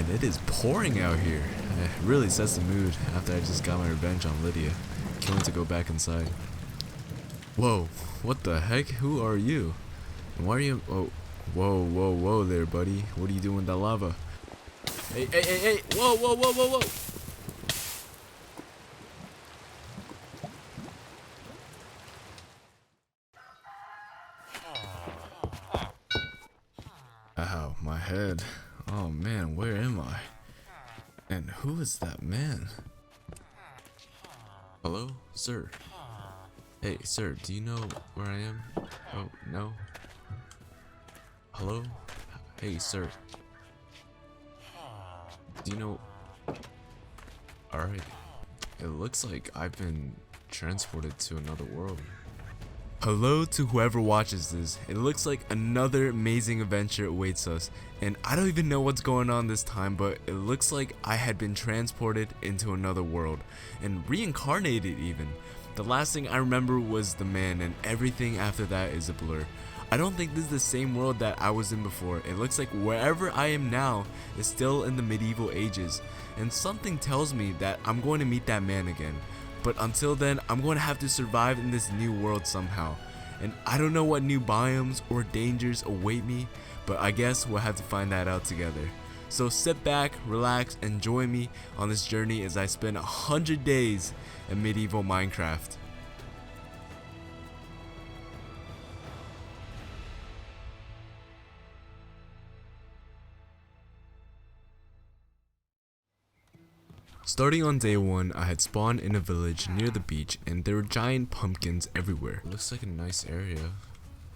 man, it is pouring out here. It really sets the mood after I just got my revenge on Lydia. Can't wait to go back inside. Whoa, what the heck? Who are you? And why are you... Oh, whoa there, buddy. What are you doing with that lava? Hey. Whoa. Ow, my head. Oh man, where am I? And who is that man? Hello, sir? Hey, sir, do you know where I am? Oh, no? Hello? Hey, sir. Do you know... Alright. It looks like I've been transported to another world. Hello to whoever watches this. It looks like another amazing adventure awaits us, and I don't even know what's going on this time, but it looks like I had been transported into another world, and reincarnated even. The last thing I remember was the man, and everything after that is a blur. I don't think this is the same world that I was in before. It looks like wherever I am now is still in the medieval ages, and something tells me that I'm going to meet that man again. But until then, I'm going to have to survive in this new world somehow. And I don't know what new biomes or dangers await me, but I guess we'll have to find that out together. So sit back, relax, and join me on this journey as I spend 100 days in medieval Minecraft. Starting on day 1, I had spawned in a village near the beach, and there were giant pumpkins everywhere. Looks like a nice area.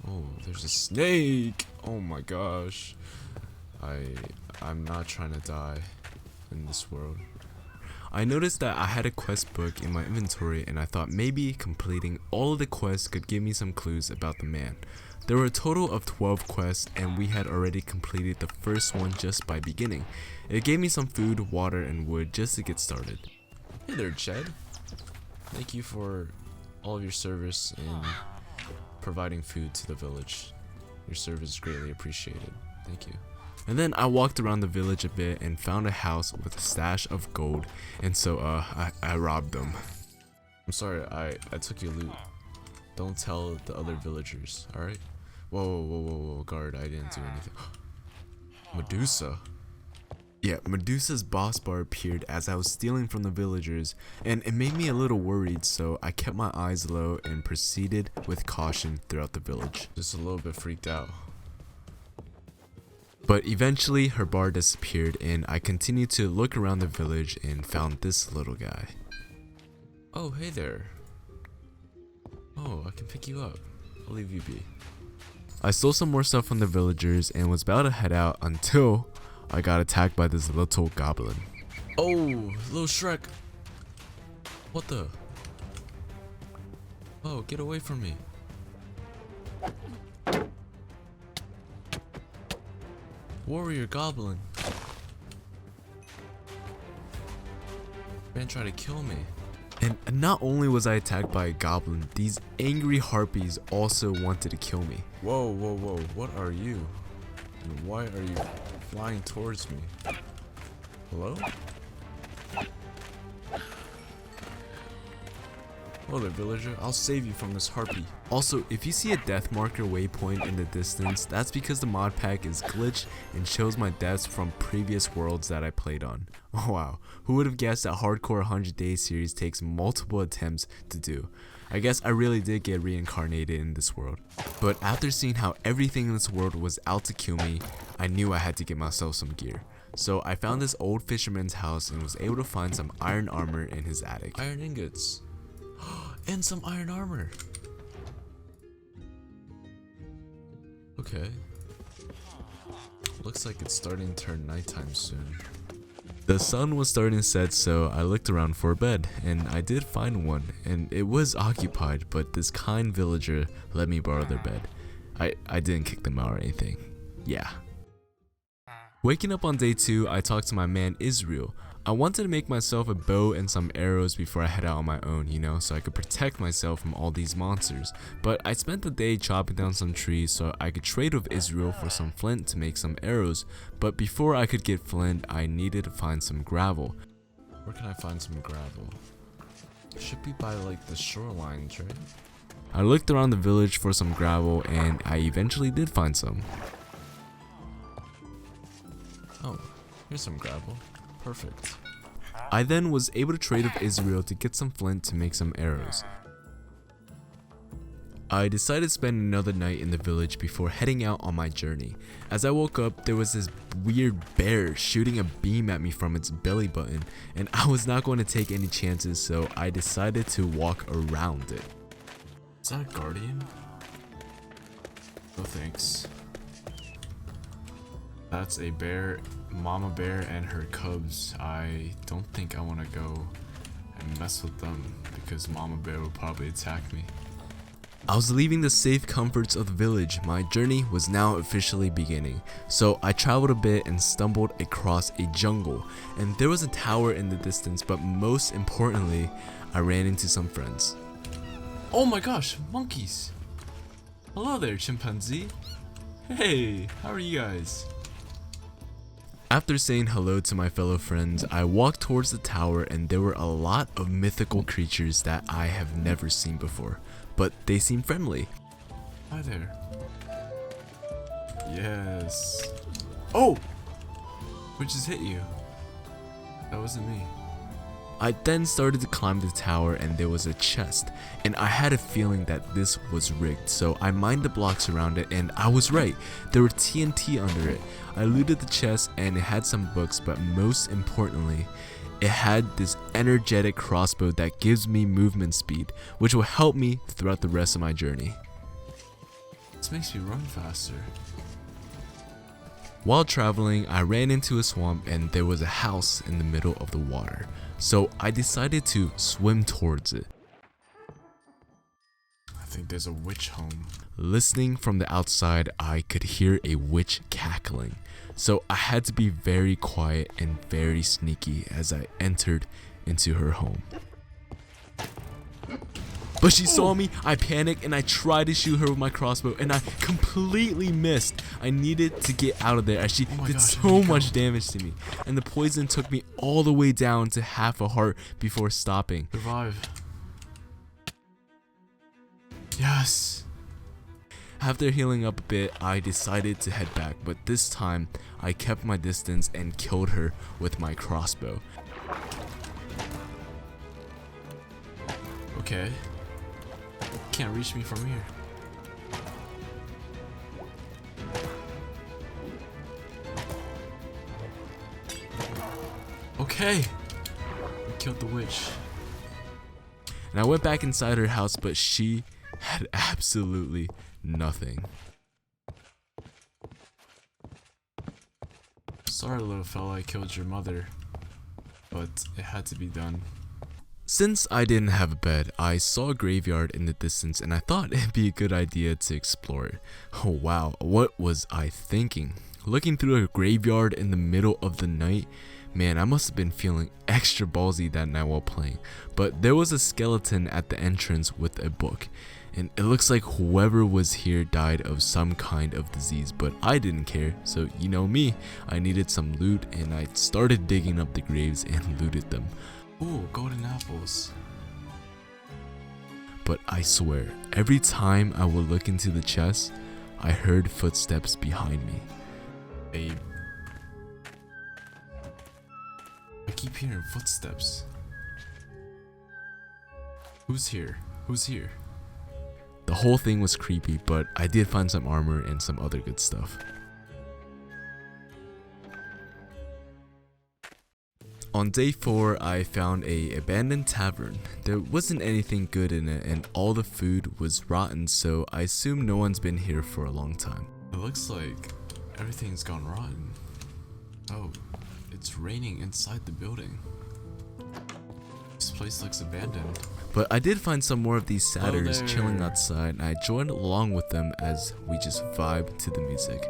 Oh, there's a snake! Oh my gosh. I'm not trying to die in this world. I noticed that I had a quest book in my inventory, and I thought maybe completing all of the quests could give me some clues about the man. There were a total of 12 quests, and we had already completed the first one just by beginning. It gave me some food, water, and wood just to get started. Hey there, Chad. Thank you for all of your service in providing food to the village. Your service is greatly appreciated. Thank you. And then I walked around the village a bit and found a house with a stash of gold, and so I robbed them. I'm sorry, I took your loot. Don't tell the other villagers, alright? Whoa, guard, I didn't do anything. Medusa. Yeah, Medusa's boss bar appeared as I was stealing from the villagers, and it made me a little worried, so I kept my eyes low and proceeded with caution throughout the village. Just a little bit freaked out. But eventually her bar disappeared, and I continued to look around the village and found this little guy. Oh, hey there. Oh, I can pick you up. I'll leave you be. I stole some more stuff from the villagers and was about to head out until I got attacked by this little goblin. Oh, little Shrek. What the? Oh, get away from me. Warrior goblin. Man tried to kill me. And not only was I attacked by a goblin, these angry harpies also wanted to kill me. Whoa, what are you? And why are you flying towards me? Hello? Hello there, villager. I'll save you from this harpy. Also, if you see a death marker waypoint in the distance, that's because the mod pack is glitched and shows my deaths from previous worlds that I played on. Oh wow, who would have guessed that hardcore 100 days series takes multiple attempts to do? I guess I really did get reincarnated in this world. But after seeing how everything in this world was out to kill me, I knew I had to get myself some gear. So I found this old fisherman's house and was able to find some iron armor in his attic. Iron ingots. And some iron armor. Okay. Looks like it's starting to turn nighttime soon. The sun was starting to set, so I looked around for a bed, and I did find one, and it was occupied, but this kind villager let me borrow their bed. I didn't kick them out or anything. Yeah. Waking up on day 2, I talked to my man Israel. I wanted to make myself a bow and some arrows before I head out on my own, you know, so I could protect myself from all these monsters. But I spent the day chopping down some trees so I could trade with Israel for some flint to make some arrows. But before I could get flint, I needed to find some gravel. Where can I find some gravel? Should be by like the shoreline, right? I looked around the village for some gravel and I eventually did find some. Oh, here's some gravel. Perfect. I then was able to trade with Israel to get some flint to make some arrows. I decided to spend another night in the village before heading out on my journey. As I woke up, there was this weird bear shooting a beam at me from its belly button, and I was not going to take any chances, so I decided to walk around it. Is that a guardian? No thanks. That's a bear, mama bear and her cubs. I don't think I want to go and mess with them because mama bear will probably attack me. I was leaving the safe comforts of the village. My journey was now officially beginning. So I traveled a bit and stumbled across a jungle. And there was a tower in the distance, but most importantly, I ran into some friends. Oh my gosh, monkeys! Hello there, chimpanzee. Hey, how are you guys? After saying hello to my fellow friends, I walked towards the tower and there were a lot of mythical creatures that I have never seen before, but they seemed friendly. Hi there. Yes. Oh! Who just hit you? That wasn't me. I then started to climb the tower and there was a chest, and I had a feeling that this was rigged, so I mined the blocks around it and I was right. There were TNT under it. I looted the chest and it had some books, but most importantly, it had this energetic crossbow that gives me movement speed, which will help me throughout the rest of my journey. This makes me run faster. While traveling, I ran into a swamp and there was a house in the middle of the water, so I decided to swim towards it. I think there's a witch home. Listening from the outside, I could hear a witch cackling, so I had to be very quiet and very sneaky as I entered into her home. But she saw me, I panicked, and I tried to shoot her with my crossbow, and I completely missed. I needed to get out of there as she did so much damage to me, and the poison took me all the way down to half a heart before stopping. Survive. Yes. After healing up a bit, I decided to head back, but this time, I kept my distance and killed her with my crossbow. Okay. Can't reach me from here. Okay. We killed the witch. And I went back inside her house, but she had absolutely nothing. Sorry, little fella, I killed your mother, but it had to be done. Since I didn't have a bed, I saw a graveyard in the distance and I thought it'd be a good idea to explore it. Oh wow, what was I thinking? Looking through a graveyard in the middle of the night? Man, I must have been feeling extra ballsy that night while playing. But there was a skeleton at the entrance with a book. And it looks like whoever was here died of some kind of disease, but I didn't care, so you know me, I needed some loot and I started digging up the graves and looted them. Ooh, golden apples. But I swear, every time I would look into the chest, I heard footsteps behind me. Babe. I keep hearing footsteps. Who's here? Who's here? The whole thing was creepy, but I did find some armor and some other good stuff. On day 4, I found a abandoned tavern. There wasn't anything good in it and all the food was rotten, so I assume no one's been here for a long time. It looks like everything's gone rotten. Oh, it's raining inside the building. This place looks abandoned. But I did find some more of these satyrs chilling outside and I joined along with them as we just vibed to the music.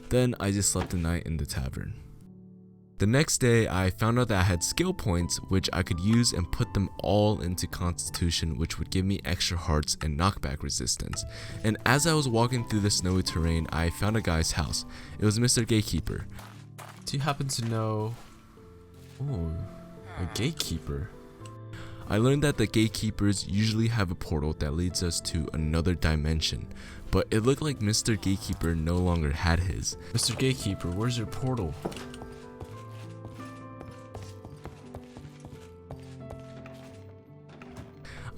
Then I just slept the night in the tavern. The next day, I found out that I had skill points which I could use and put them all into Constitution, which would give me extra hearts and knockback resistance. And as I was walking through the snowy terrain, I found a guy's house. It was Mr. Gatekeeper. Do you happen to know... Oh, a gatekeeper. I learned that the gatekeepers usually have a portal that leads us to another dimension, but it looked like Mr. Gatekeeper no longer had his. Mr. Gatekeeper, where's your portal?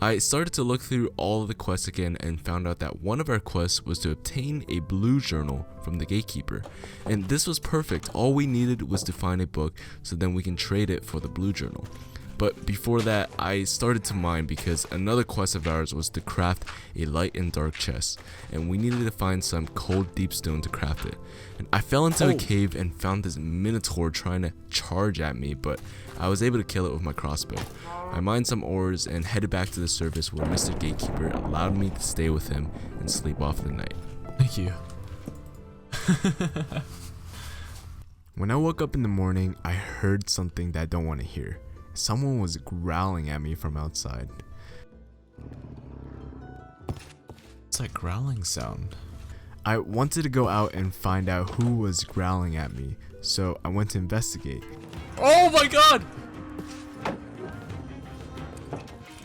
I started to look through all of the quests again and found out that one of our quests was to obtain a blue journal from the gatekeeper. And this was perfect. All we needed was to find a book so then we can trade it for the blue journal. But before that, I started to mine because another quest of ours was to craft a light and dark chest, and we needed to find some cold deep stone to craft it. And I fell into a cave and found this minotaur trying to charge at me, but I was able to kill it with my crossbow. I mined some ores and headed back to the surface where Mr. Gatekeeper allowed me to stay with him and sleep off the night. Thank you. When I woke up in the morning, I heard something that I don't want to hear. Someone was growling at me from outside. What's that growling sound? I wanted to go out and find out who was growling at me, so I went to investigate. Oh my god!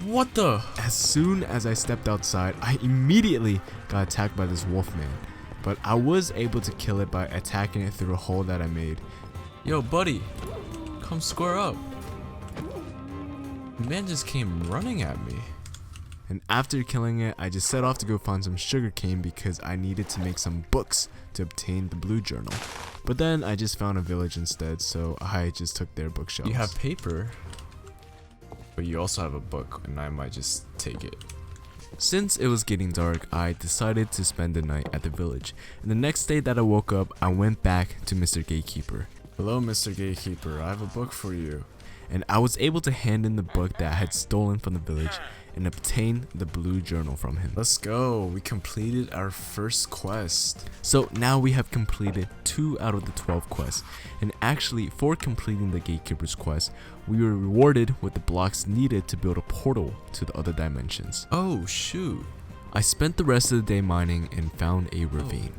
What the? As soon as I stepped outside, I immediately got attacked by this wolfman, but I was able to kill it by attacking it through a hole that I made. Yo buddy, come square up. The man just came running at me. And after killing it, I just set off to go find some sugarcane because I needed to make some books to obtain the blue journal. But then I just found a village instead, so I just took their bookshelves. You have paper, but you also have a book, and I might just take it. Since it was getting dark, I decided to spend the night at the village. And the next day that I woke up, I went back to Mr. Gatekeeper. Hello, Mr. Gatekeeper, I have a book for you. And I was able to hand in the book that I had stolen from the village and obtain the blue journal from him. Let's go, we completed our first quest. So now we have completed 2 out of the 12 quests, and actually for completing the gatekeeper's quest, we were rewarded with the blocks needed to build a portal to the other dimensions. Oh shoot. I spent the rest of the day mining and found a ravine.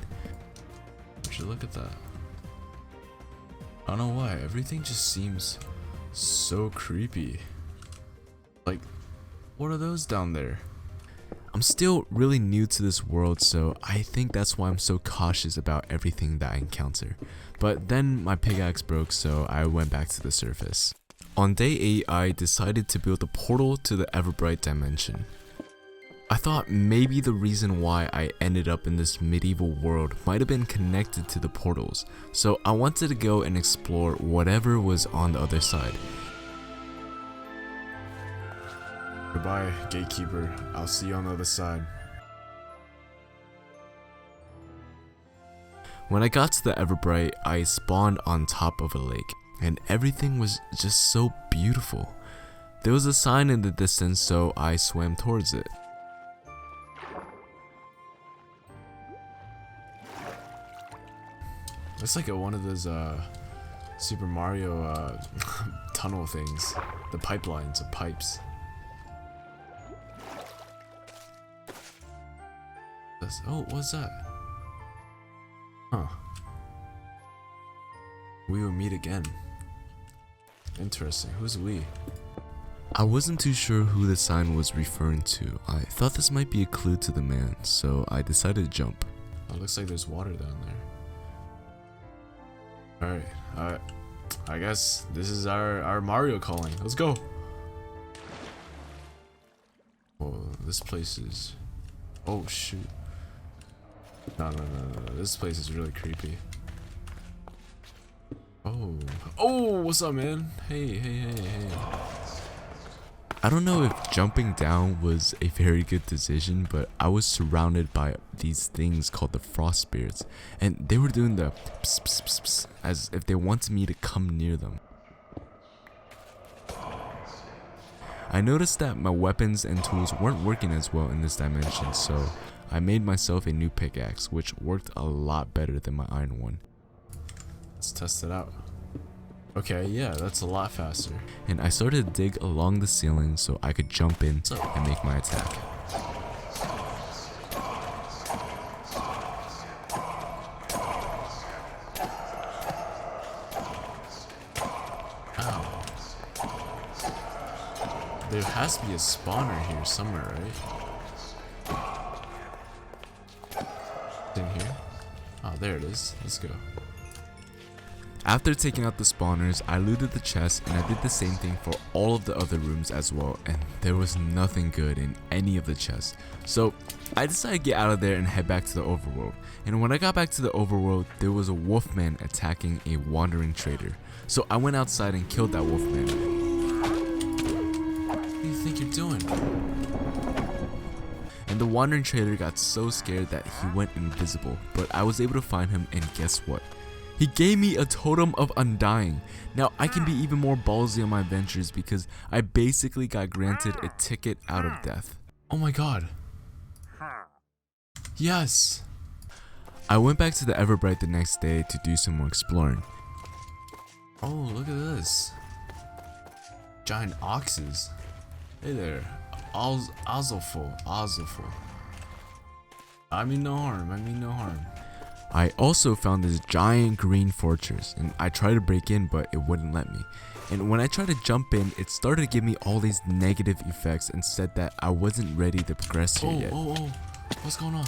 Would you look at that? I don't know why, everything just seems so creepy. Like, what are those down there? I'm still really new to this world, so I think that's why I'm so cautious about everything that I encounter. But then my pickaxe broke, so I went back to the surface. On day 8, I decided to build a portal to the Everbright dimension. I thought maybe the reason why I ended up in this medieval world might have been connected to the portals, so I wanted to go and explore whatever was on the other side. Goodbye, Gatekeeper. I'll see you on the other side. When I got to the Everbright, I spawned on top of a lake, and everything was just so beautiful. There was a sign in the distance, so I swam towards it. It's like one of those Super Mario tunnel things. The pipelines of pipes. Oh, what's that? Huh. We will meet again. Interesting. Who's we? I wasn't too sure who the sign was referring to. I thought this might be a clue to the man, so I decided to jump. Oh, looks like there's water down there. Alright, I guess this is our Mario calling. Let's go. Oh, this place is... Oh, shoot. No, this place is really creepy. Oh, what's up, man? Hey. I don't know if jumping down was a very good decision, but I was surrounded by these things called the frost spirits, and they were doing the pss, pss, pss, pss, as if they wanted me to come near them. I noticed that my weapons and tools weren't working as well in this dimension, so I made myself a new pickaxe, which worked a lot better than my iron one. Let's test it out. Okay, yeah, that's a lot faster. And I started to dig along the ceiling so I could jump in and make my attack. Ow. There has to be a spawner here somewhere, right? In here? Oh, there it is. Let's go. After taking out the spawners, I looted the chest and I did the same thing for all of the other rooms as well, and there was nothing good in any of the chests. So I decided to get out of there and head back to the overworld. And when I got back to the overworld, there was a wolfman attacking a wandering trader. So I went outside and killed that wolfman. What do you think you're doing? And the wandering trader got so scared that he went invisible, but I was able to find him, and guess what? He gave me a totem of undying. Now I can be even more ballsy on my ventures because I basically got granted a ticket out of death. Oh my god. Yes. I went back to the Everbright the next day to do some more exploring. Oh, look at this. Giant oxes. Hey there. Azulful. I mean no harm. I also found this giant green fortress, and I tried to break in, but it wouldn't let me. And when I tried to jump in, it started to give me all these negative effects and said that I wasn't ready to progress here yet. Oh, what's going on?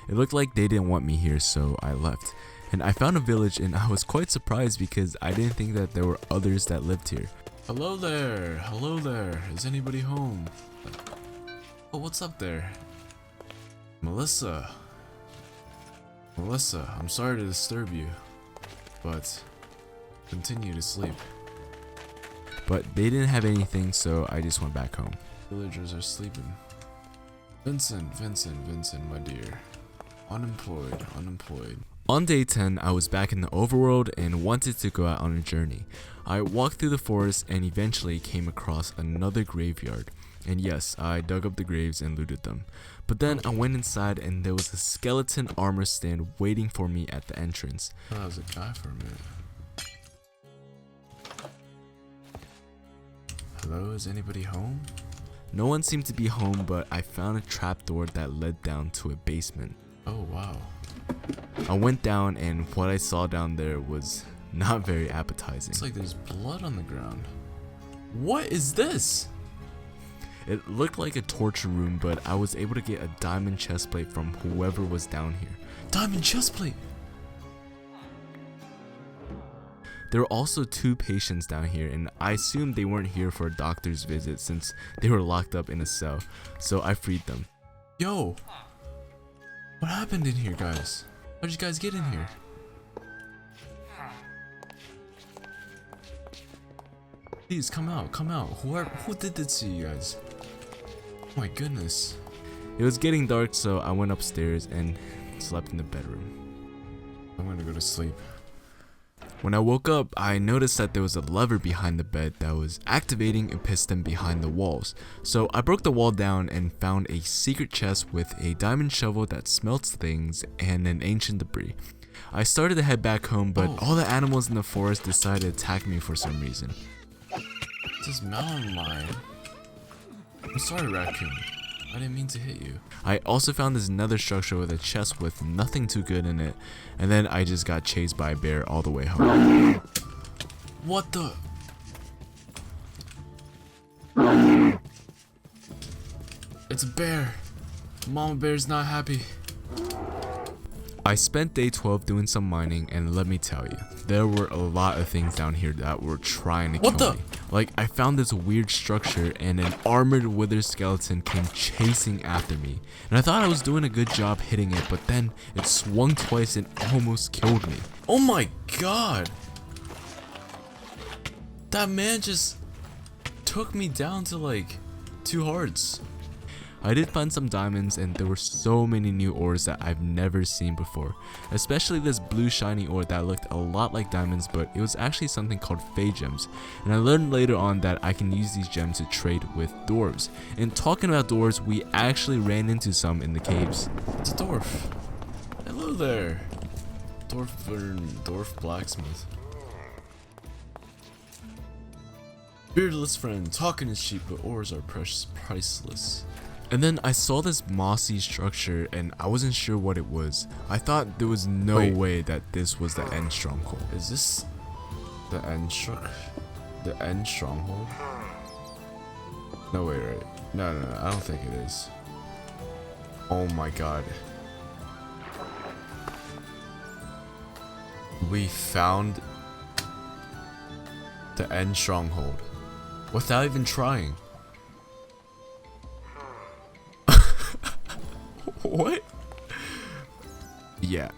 It looked like they didn't want me here, so I left. And I found a village, and I was quite surprised because I didn't think that there were others that lived here. Hello there, is anybody home? Oh, what's up there? Melissa, I'm sorry to disturb you, but continue to sleep. But they didn't have anything, so I just went back home. Villagers are sleeping. Vincent, my dear. Unemployed. On day 10, I was back in the overworld and wanted to go out on a journey. I walked through the forest and eventually came across another graveyard. And yes, I dug up the graves and looted them. But then I went inside and there was a skeleton armor stand waiting for me at the entrance. Oh, that was a guy for a minute. Hello, is anybody home? No one seemed to be home, but I found a trapdoor that led down to a basement. Oh wow. I went down and what I saw down there was not very appetizing. It's like there's blood on the ground. What is this? It looked like a torture room, but I was able to get a diamond chestplate from whoever was down here. Diamond chestplate! There were also 2 patients down here, and I assumed they weren't here for a doctor's visit since they were locked up in a cell, so I freed them. Yo! What happened in here, guys? How'd you guys get in here? Please, come out. Who did this to you guys? Oh my goodness. It was getting dark, so I went upstairs and slept in the bedroom. I'm gonna go to sleep. When I woke up, I noticed that there was a lever behind the bed that was activating a piston behind the walls. So I broke the wall down and found a secret chest with a diamond shovel that smelts things and an ancient debris. I started to head back home, but all the animals in the forest decided to attack me for some reason. This mountain lion. I'm sorry, raccoon. I didn't mean to hit you. I also found this nether structure with a chest with nothing too good in it, and then I just got chased by a bear all the way home. What the? It's a bear. Mama bear's not happy. I spent day 12 doing some mining, and let me tell you, there were a lot of things down here that were trying to kill me. Like, I found this weird structure and an armored wither skeleton came chasing after me. And I thought I was doing a good job hitting it, but then it swung twice and almost killed me. Oh my god! That man just took me down to like 2 hearts. I did find some diamonds, and there were so many new ores that I've never seen before, especially this blue shiny ore that looked a lot like diamonds, but it was actually something called Fey gems, and I learned later on that I can use these gems to trade with dwarves. And talking about dwarves, we actually ran into some in the caves. It's a dwarf. Hello there. Dwarf blacksmith. Beardless friend, talking is cheap, but ores are priceless. And then I saw this mossy structure and I wasn't sure what it was. I thought there was no way that this was the end stronghold. Is this the end stronghold? No way, right? No, I don't think it is. Oh my god. We found the end stronghold without even trying. What? Yeah,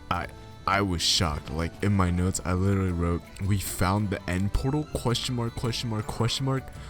I was shocked. Like in my notes, I literally wrote, "We found the end portal?" ?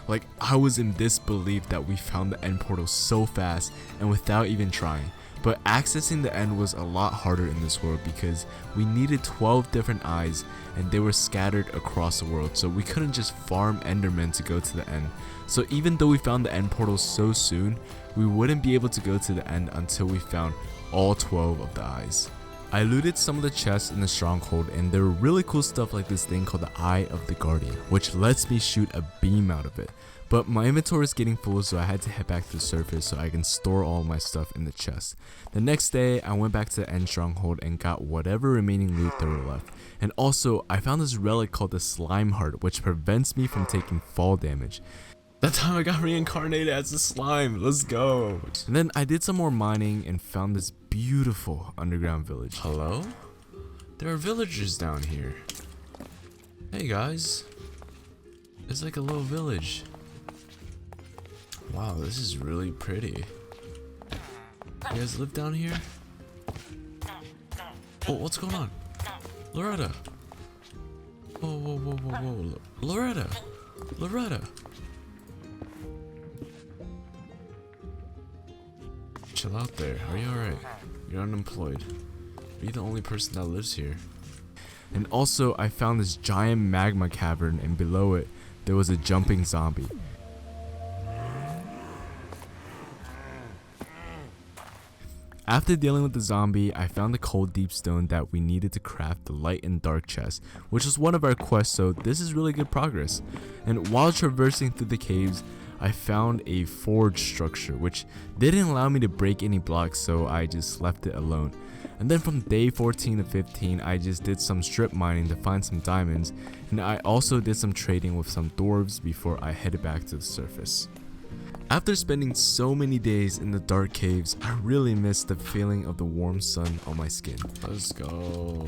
Like I was in disbelief that we found the end portal so fast and without even trying. But accessing the end was a lot harder in this world because we needed 12 different eyes and they were scattered across the world, so we couldn't just farm endermen to go to the end. So even though we found the end portal so soon, we wouldn't be able to go to the end until we found all 12 of the eyes. I looted some of the chests in the stronghold and there were really cool stuff like this thing called the Eye of the Guardian, which lets me shoot a beam out of it. But my inventory is getting full, so I had to head back to the surface so I can store all my stuff in the chest. The next day, I went back to the end stronghold and got whatever remaining loot there were left. And also, I found this relic called the Slime Heart, which prevents me from taking fall damage. That time I got reincarnated as a slime. Let's go. And then I did some more mining and found this beautiful underground village. Hello? There are villagers down here. Hey guys. It's like a little village. Wow, this is really pretty. You guys live down here? Oh, what's going on? Loretta. Whoa. Loretta. Chill out there. Are you alright? You're unemployed. Are you the only person that lives here? And also, I found this giant magma cavern, and below it, there was a jumping zombie. After dealing with the zombie, I found the cold deep stone that we needed to craft the light and dark chest, which was one of our quests, so this is really good progress. And while traversing through the caves, I found a forge structure, which didn't allow me to break any blocks, so I just left it alone. And then from day 14 to 15, I just did some strip mining to find some diamonds, and I also did some trading with some dwarves before I headed back to the surface. After spending so many days in the dark caves, I really missed the feeling of the warm sun on my skin. Let's go.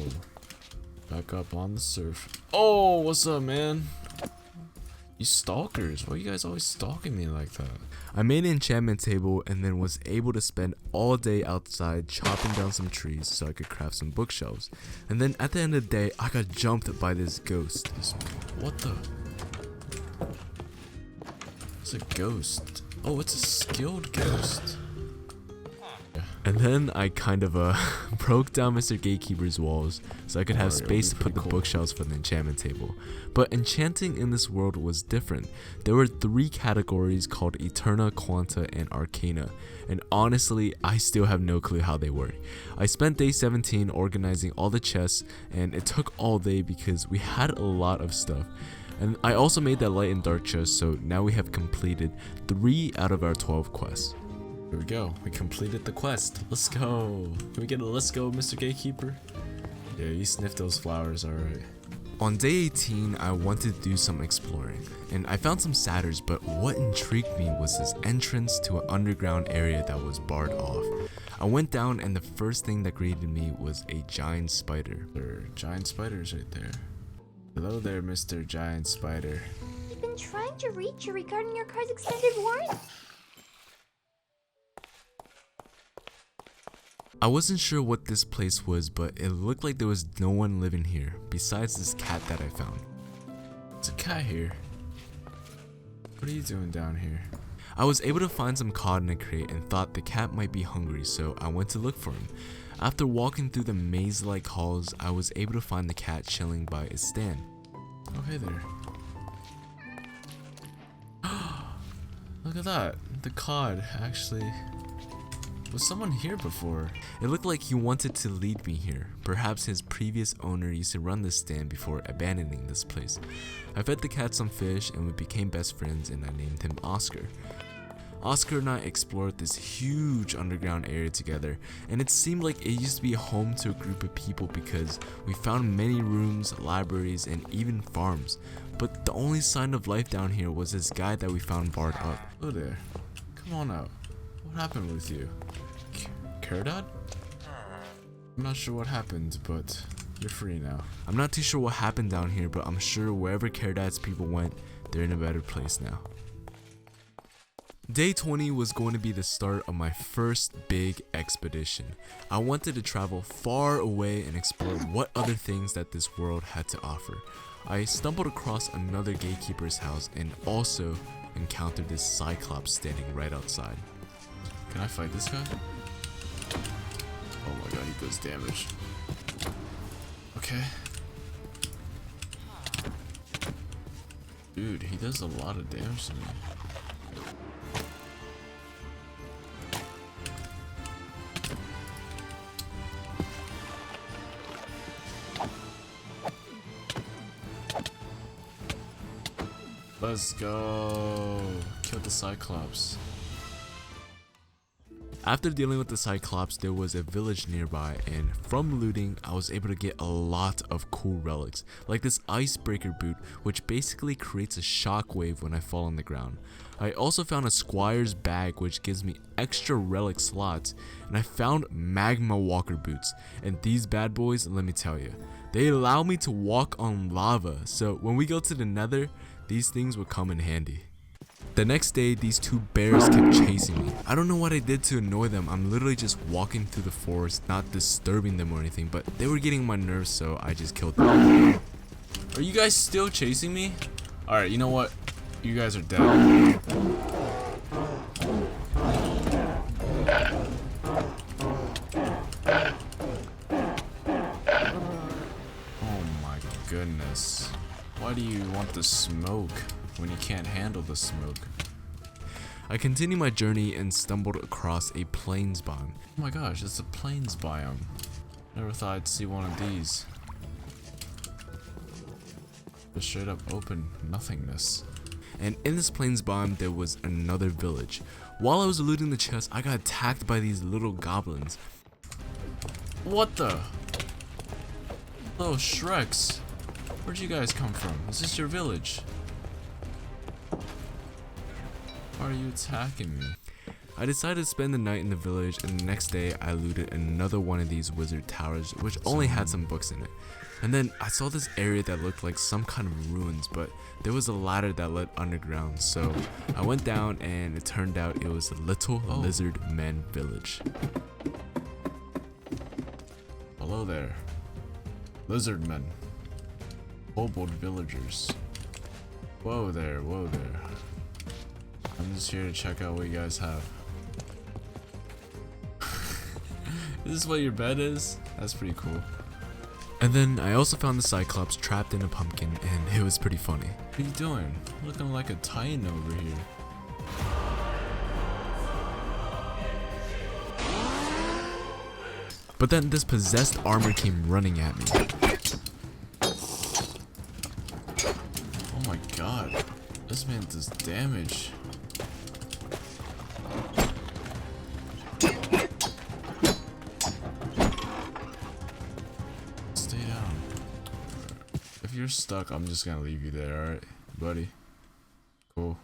Back up on the surf. Oh, what's up, man? You stalkers, why are you guys always stalking me like that? I made an enchantment table and then was able to spend all day outside chopping down some trees so I could craft some bookshelves. And then at the end of the day, I got jumped by this ghost. What the? It's a ghost. Oh, it's a skilled ghost. And then I kind of broke down Mr. Gatekeeper's walls so I could have space to put the bookshelves for the enchantment table. But enchanting in this world was different. There were 3 categories called Eterna, Quanta, and Arcana. And honestly, I still have no clue how they work. I spent day 17 organizing all the chests, and it took all day because we had a lot of stuff. And I also made that light and dark chest, so now we have completed 3 out of our 12 quests. Here we go, we completed the quest. Let's go. Can we get a let's go, Mr. Gatekeeper? Yeah, you sniffed those flowers, alright. On day 18, I wanted to do some exploring, and I found some satyrs, but what intrigued me was this entrance to an underground area that was barred off. I went down, and the first thing that greeted me was a giant spider. There are giant spiders right there. Hello there, Mr. Giant Spider. I've been trying to reach you regarding your car's extended warranty. I wasn't sure what this place was, but it looked like there was no one living here, besides this cat that I found. There's a cat here. What are you doing down here? I was able to find some cod in a crate and thought the cat might be hungry, so I went to look for him. After walking through the maze-like halls, I was able to find the cat chilling by its stand. Oh, hey there. Look at that. The cod, actually. Was someone here before? It looked like he wanted to lead me here. Perhaps his previous owner used to run this stand before abandoning this place. I fed the cat some fish and we became best friends, and I named him Oscar. Oscar and I explored this huge underground area together, and it seemed like it used to be home to a group of people because we found many rooms, libraries, and even farms. But the only sign of life down here was this guy that we found barred up. Oh there, come on out. What happened with you? Caradad? I'm not sure what happened, but you're free now. I'm not too sure what happened down here, but I'm sure wherever Caradad's people went, they're in a better place now. Day 20 was going to be the start of my first big expedition. I wanted to travel far away and explore what other things that this world had to offer. I stumbled across another gatekeeper's house and also encountered this Cyclops standing right outside. Can I fight this guy? Oh my god, he does damage. Okay. Dude, he does a lot of damage to me. Let's go. Kill the Cyclops. After dealing with the Cyclops, there was a village nearby, and from looting, I was able to get a lot of cool relics, like this icebreaker boot, which basically creates a shockwave when I fall on the ground. I also found a squire's bag, which gives me extra relic slots, and I found magma walker boots, and these bad boys, let me tell you, they allow me to walk on lava, so when we go to the nether, these things would come in handy. The next day, these two bears kept chasing me. I don't know what I did to annoy them. I'm literally just walking through the forest, not disturbing them or anything, but they were getting on my nerves, so I just killed them. Are you guys still chasing me? Alright, you know what? You guys are dead. Oh my goodness. Why do you want the smoke when you can't handle the smoke? I continued my journey and stumbled across a plains biome. Oh my gosh, it's a plains biome. Never thought I'd see one of these. Just straight up open nothingness. And in this plains biome, there was another village. While I was looting the chest, I got attacked by these little goblins. What the? Oh, Shreks. Where'd you guys come from? Is this your village? Why are you attacking me? I decided to spend the night in the village, and the next day I looted another one of these wizard towers, which only had some books in it. And then I saw this area that looked like some kind of ruins, but there was a ladder that led underground, so I went down and it turned out it was a little lizard men village. Hello there. Lizard men. Kobold villagers. Whoa there, whoa there. I'm just here to check out what you guys have. Is this what your bed is? That's pretty cool. And then I also found the Cyclops trapped in a pumpkin, and it was pretty funny. What are you doing? Looking like a titan over here. But then this possessed armor came running at me. Oh my god. This man does damage. Stay down. If you're stuck, I'm just gonna leave you there, alright, buddy? Cool.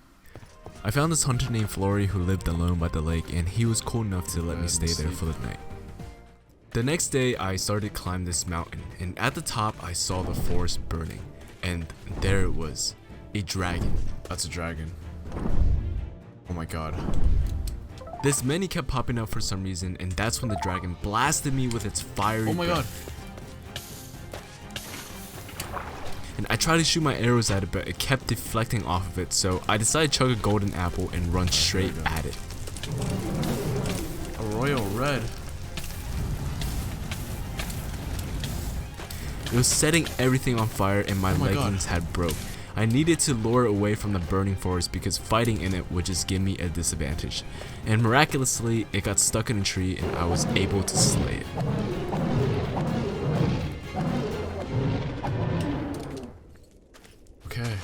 I found this hunter named Flory who lived alone by the lake, and he was cool enough to let me stay there for the night. The next day, I started climbing this mountain, and at the top, I saw the forest burning, and there it was, a dragon. That's a dragon. Oh my god. This many kept popping up for some reason, and that's when the dragon blasted me with its fiery breath. And I tried to shoot my arrows at it, but it kept deflecting off of it, so I decided to chug a golden apple and run straight at it. A royal red. It was setting everything on fire, and my leggings had broke. I needed to lure it away from the burning forest because fighting in it would just give me a disadvantage. And miraculously, it got stuck in a tree and I was able to slay it. Okay.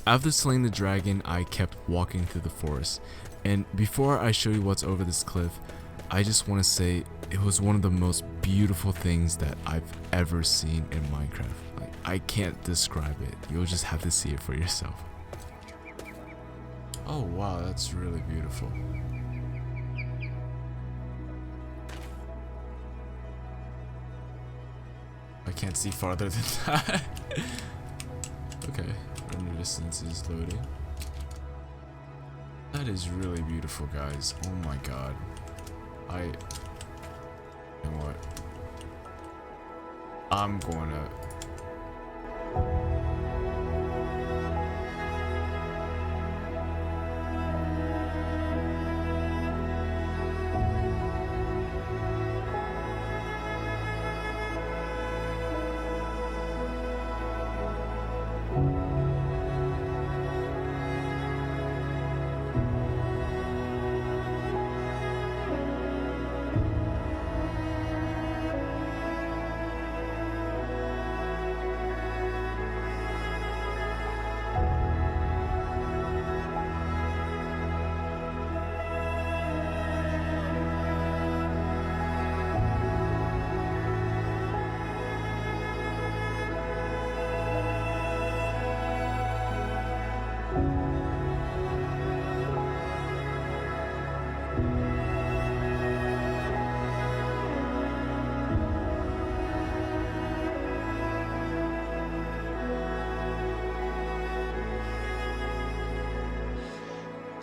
After slaying the dragon, I kept walking through the forest. And before I show you what's over this cliff, I just want to say it was one of the most beautiful things that I've ever seen in Minecraft. Like, I can't describe it. You'll just have to see it for yourself. Oh wow, that's really beautiful. I can't see farther than that. Okay, render distance is loading. That is really beautiful, guys. Oh my god. You know what? I'm gonna...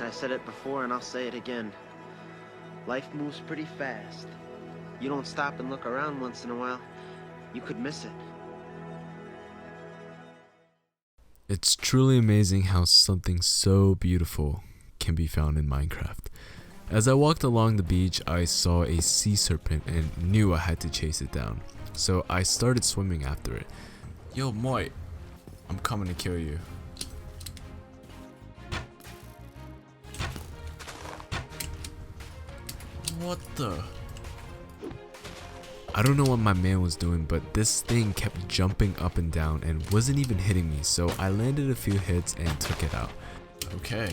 I said it before and I'll say it again. Life moves pretty fast. You don't stop and look around once in a while, you could miss it. It's truly amazing how something so beautiful can be found in Minecraft. As I walked along the beach, I saw a sea serpent and knew I had to chase it down. So I started swimming after it. Yo, Moi, I'm coming to kill you. What the? I don't know what my man was doing, but this thing kept jumping up and down and wasn't even hitting me, so I landed a few hits and took it out. Okay.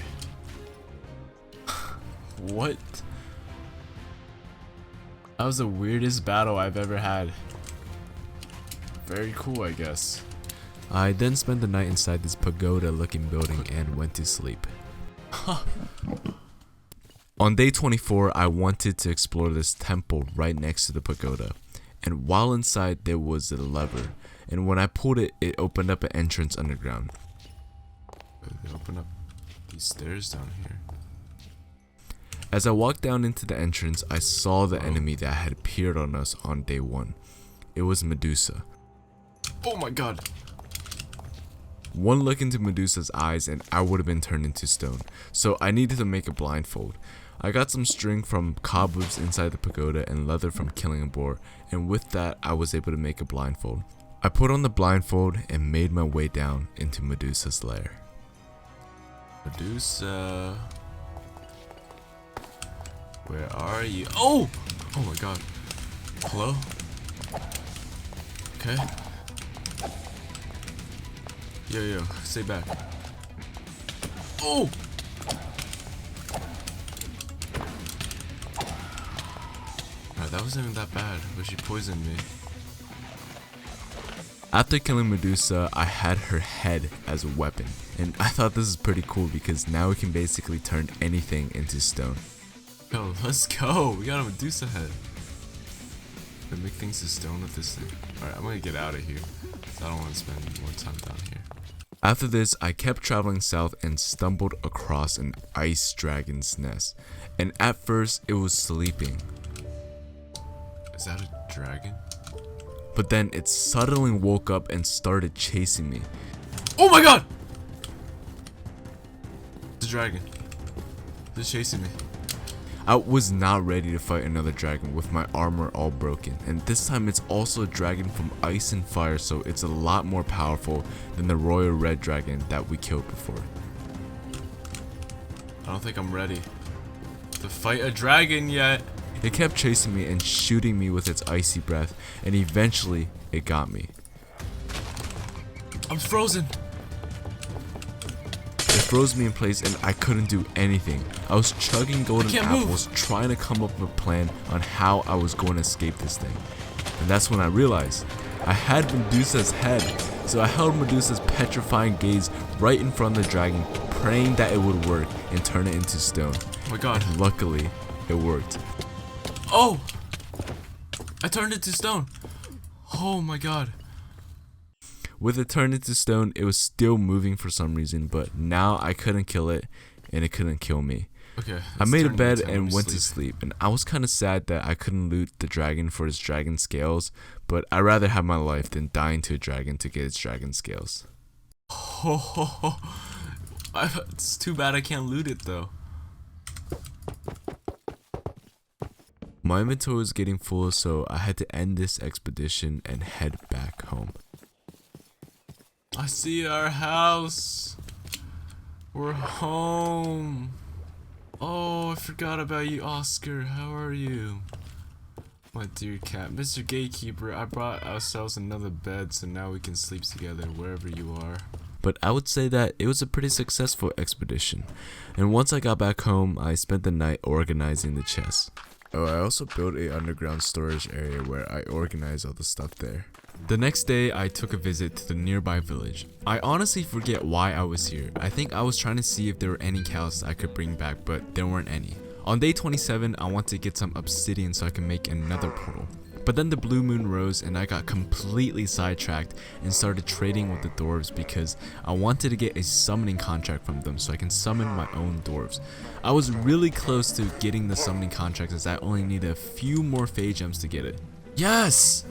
What? That was the weirdest battle I've ever had. Very cool, I guess. I then spent the night inside this pagoda looking building and went to sleep. On day 24, I wanted to explore this temple right next to the pagoda, and while inside there was a lever, and when I pulled it, it opened up an entrance underground. They open up these stairs down here. As I walked down into the entrance, I saw the enemy that had appeared on us on day 1. It was Medusa. Oh my god! One look into Medusa's eyes and I would have been turned into stone, so I needed to make a blindfold. I got some string from cobwebs inside the pagoda and leather from killing a boar, and with that I was able to make a blindfold. I put on the blindfold and made my way down into Medusa's lair. Medusa... Where are you? Oh! Oh my god. Hello? Okay. Yo, stay back. Oh! Alright, that wasn't even that bad, but she poisoned me. After killing Medusa, I had her head as a weapon, and I thought this is pretty cool because now we can basically turn anything into stone. Yo, let's go! We got a Medusa head. We make things to stone with this thing. Alright, I'm gonna get out of here, so I don't want to spend more time down here. After this, I kept traveling south and stumbled across an ice dragon's nest, and at first it was sleeping. Is that a dragon? But then it suddenly woke up and started chasing me. Oh my god! It's a dragon. It's chasing me. I was not ready to fight another dragon with my armor all broken, and this time it's also a dragon from ice and fire, so it's a lot more powerful than the royal red dragon that we killed before. I don't think I'm ready to fight a dragon yet. It kept chasing me and shooting me with its icy breath, and eventually it got me. I'm frozen. It froze me in place and I couldn't do anything. I was chugging golden apples trying to come up with a plan on how I was going to escape this thing. And that's when I realized I had Medusa's head. So I held Medusa's petrifying gaze right in front of the dragon, praying that it would work and turn it into stone. Oh my god. And luckily, it worked. Oh! I turned it to stone. Oh my god. With it turned into stone, it was still moving for some reason, but now I couldn't kill it, and it couldn't kill me. Okay. I made a bed and went to sleep, and I was kind of sad that I couldn't loot the dragon for its dragon scales, but I'd rather have my life than dying to a dragon to get its dragon scales. It's too bad I can't loot it though. My inventory was getting full, so I had to end this expedition and head back home. I see our house. We're home. Oh, I forgot about you, Oscar. How are you? My dear cat. Mr. Gatekeeper, I brought ourselves another bed, so now we can sleep together wherever you are. But I would say that it was a pretty successful expedition. And once I got back home, I spent the night organizing the chests. Oh, I also built an underground storage area where I organized all the stuff there. The next day, I took a visit to the nearby village. I honestly forget why I was here. I think I was trying to see if there were any cows I could bring back, but there weren't any. On day 27, I wanted to get some obsidian so I can make another portal. But then the blue moon rose and I got completely sidetracked and started trading with the dwarves because I wanted to get a summoning contract from them so I can summon my own dwarves. I was really close to getting the summoning contract as I only needed a few more Fey gems to get it. Yes!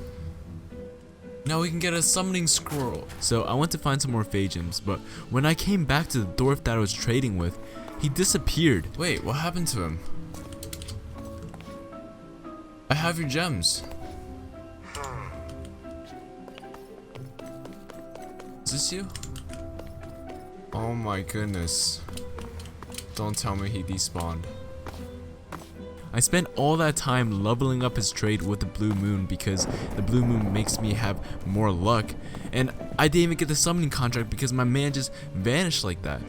Now we can get a summoning scroll. So I went to find some more Fey gems, but when I came back to the dwarf that I was trading with, he disappeared. Wait, what happened to him? I have your gems. Is this you? Oh my goodness. Don't tell me he despawned. I spent all that time leveling up his trade with the blue moon because the blue moon makes me have more luck, and I didn't even get the summoning contract because my man just vanished like that.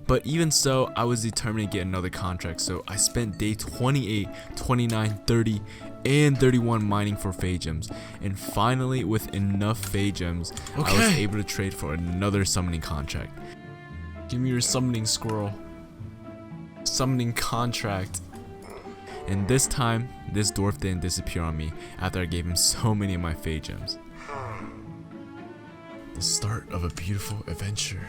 But even so, I was determined to get another contract, so I spent day 28, 29, 30, and 31 mining for Fey gems, and finally with enough Fey gems, I was able to trade for another summoning contract. Give me your summoning scroll. Summoning contract. And this time, this dwarf didn't disappear on me after I gave him so many of my Fey gems. The start of a beautiful adventure.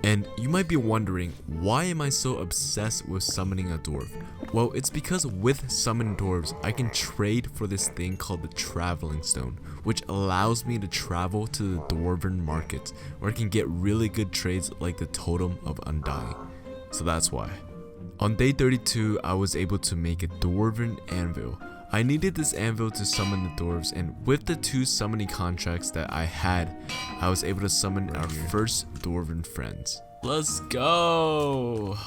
And you might be wondering, why am I so obsessed with summoning a dwarf? Well, it's because with summoned dwarves, I can trade for this thing called the traveling stone, which allows me to travel to the dwarven markets, where I can get really good trades like the totem of undying. So that's why. On day 32, I was able to make a dwarven anvil. I needed this anvil to summon the dwarves, and with the 2 summoning contracts that I had, I was able to summon our first dwarven friends. Let's go!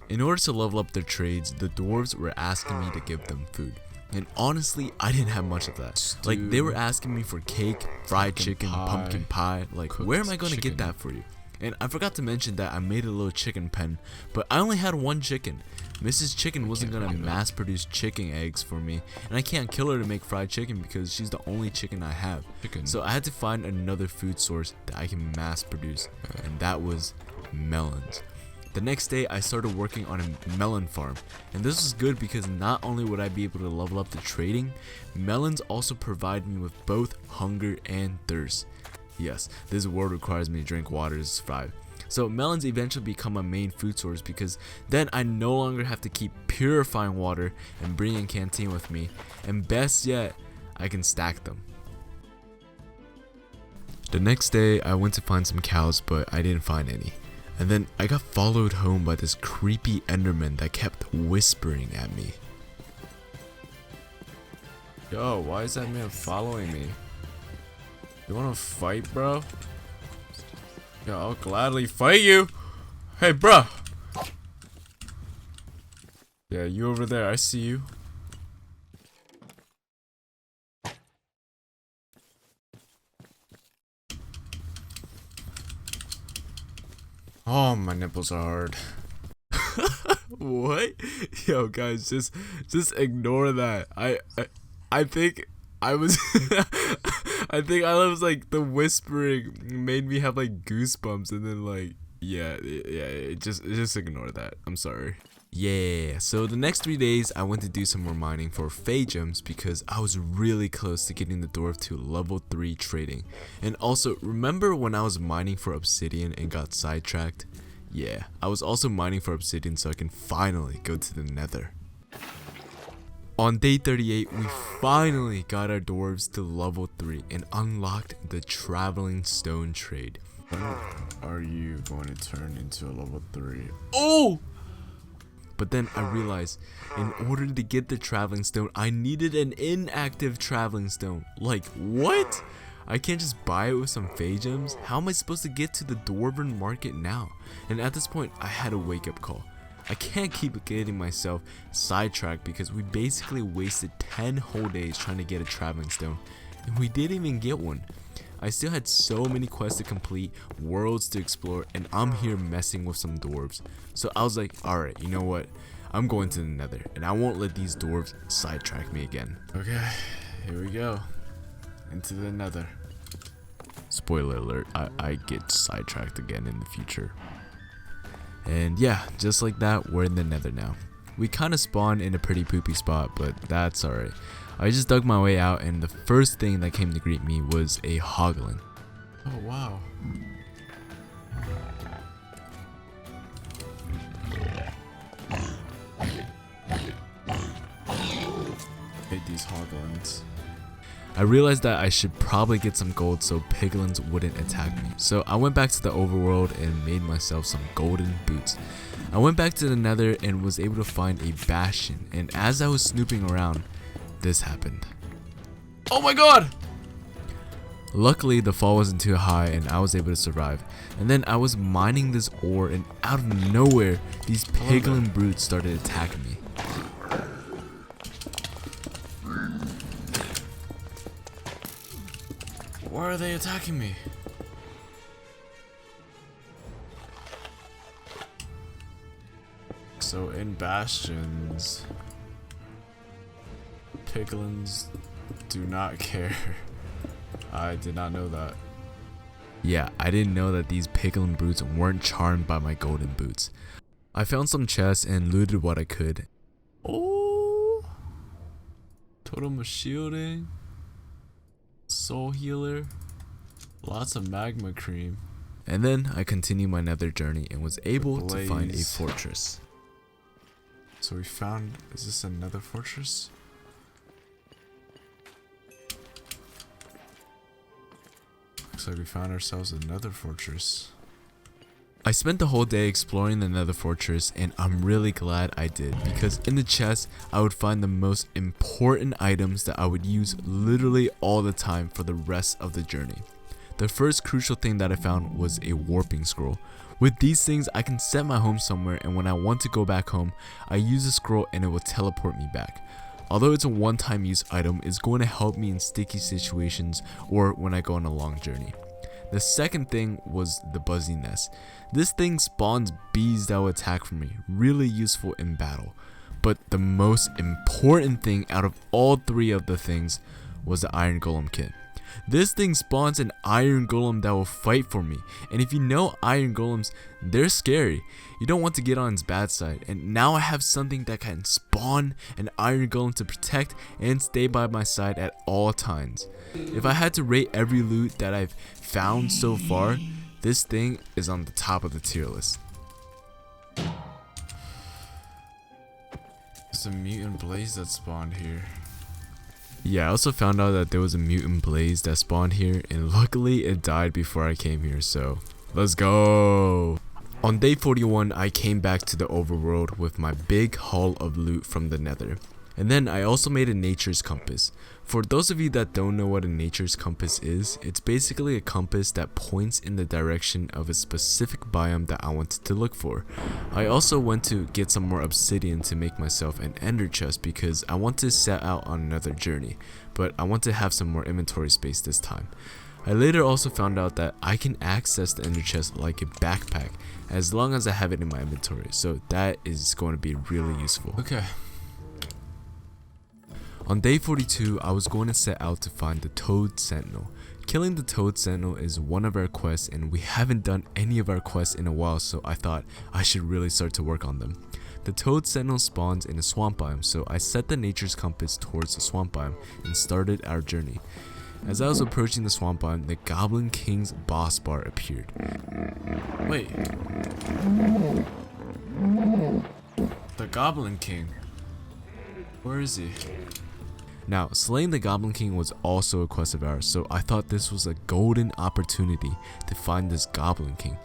In order to level up their trades, the dwarves were asking me to give them food. And honestly, I didn't have much of that. Like, they were asking me for cake, fried chicken, pumpkin pie. Like, where am I going to get that for you? And I forgot to mention that I made a little chicken pen, but I only had 1 chicken. Mrs. Chicken wasn't gonna mass produce chicken eggs for me, and I can't kill her to make fried chicken because she's the only chicken I have. So I had to find another food source that I can mass produce, and that was melons. The next day I started working on a melon farm, and this was good because not only would I be able to level up the trading, melons also provide me with both hunger and thirst. Yes, this world requires me to drink water to survive. So melons eventually become a main food source because then I no longer have to keep purifying water and bringing a canteen with me, and best yet, I can stack them. The next day I went to find some cows, but I didn't find any. And then I got followed home by this creepy Enderman that kept whispering at me. Yo, why is that man following me? You wanna fight, bro? Yo, I'll gladly fight you. Hey, bro. Yeah, you over there. I see you. Oh, my nipples are hard. What? Yo, guys, just ignore that. I think I was I think I was like the whispering made me have like goosebumps, and then like yeah, just ignore that. I'm sorry. Yeah, so the next 3 days I went to do some more mining for Fey gems because I was really close to getting the dwarf to level 3 trading. And also, remember when I was mining for obsidian and got sidetracked? Yeah, I was also mining for obsidian so I can finally go to the nether. On day 38, we finally got our dwarves to level 3 and unlocked the traveling stone trade. Are you going to turn into a level 3? Oh! But then I realized, in order to get the traveling stone, I needed an inactive traveling stone. Like, what? I can't just buy it with some Fey gems? How am I supposed to get to the dwarven market now? And at this point, I had a wake-up call. I can't keep getting myself sidetracked because we basically wasted 10 whole days trying to get a traveling stone, and we didn't even get one. I still had so many quests to complete, worlds to explore, and I'm here messing with some dwarves. So I was like, alright, you know what? I'm going to the nether, and I won't let these dwarves sidetrack me again. Okay, here we go. Into the nether. Spoiler alert, I get sidetracked again in the future. And yeah, just like that, we're in the nether now. We kind of spawned in a pretty poopy spot, but that's alright. I just dug my way out, and the first thing that came to greet me was a hoglin. Oh wow. Hate these hoglins. I realized that I should probably get some gold so piglins wouldn't attack me. So I went back to the overworld and made myself some golden boots. I went back to the nether and was able to find a bastion, and as I was snooping around, this happened. Oh my god! Luckily the fall wasn't too high and I was able to survive. And then I was mining this ore, and out of nowhere these piglin brutes started attacking me. Why are they attacking me? So in bastions, piglins do not care. I did not know that. Yeah, I didn't know that these piglin brutes weren't charmed by my golden boots. I found some chests and looted what I could. Oh, totem of shielding, soul healer, lots of magma cream. And then I continued my nether journey and was able to find a fortress. So we found, is this another fortress? Looks like we found ourselves another fortress. I spent the whole day exploring the nether fortress, and I'm really glad I did, because in the chest I would find the most important items that I would use literally all the time for the rest of the journey. The first crucial thing that I found was a warping scroll. With these things I can set my home somewhere, and when I want to go back home, I use the scroll and it will teleport me back. Although it's a one-time use item, it's going to help me in sticky situations or when I go on a long journey. The second thing was the buzzy nest. This thing spawns bees that will attack for me, really useful in battle. But the most important thing out of all three of the things was the iron golem kit. This thing spawns an iron golem that will fight for me, and if you know iron golems, they're scary. You don't want to get on its bad side, and now I have something that can spawn an iron golem to protect and stay by my side at all times. If I had to rate every loot that I've found so far, this thing is on the top of the tier list. There's a mutant blaze that spawned here. Yeah, I also found out that there was a mutant blaze that spawned here, and luckily it died before I came here, so let's go. On day 41, I came back to the overworld with my big haul of loot from the nether. And then I also made a nature's compass. For those of you that don't know what a nature's compass is, it's basically a compass that points in the direction of a specific biome that I wanted to look for. I also went to get some more obsidian to make myself an ender chest because I want to set out on another journey, but I want to have some more inventory space this time. I later also found out that I can access the ender chest like a backpack as long as I have it in my inventory, so that is going to be really useful. Okay. On day 42, I was going to set out to find the Toad Sentinel. Killing the Toad Sentinel is one of our quests, and we haven't done any of our quests in a while, so I thought I should really start to work on them. The Toad Sentinel spawns in a swamp biome, so I set the nature's compass towards the swamp biome and started our journey. As I was approaching the swamp biome, the Goblin King's boss bar appeared. Wait. The Goblin King? Where is he? Now, slaying the Goblin King was also a quest of ours, so I thought this was a golden opportunity to find this Goblin King.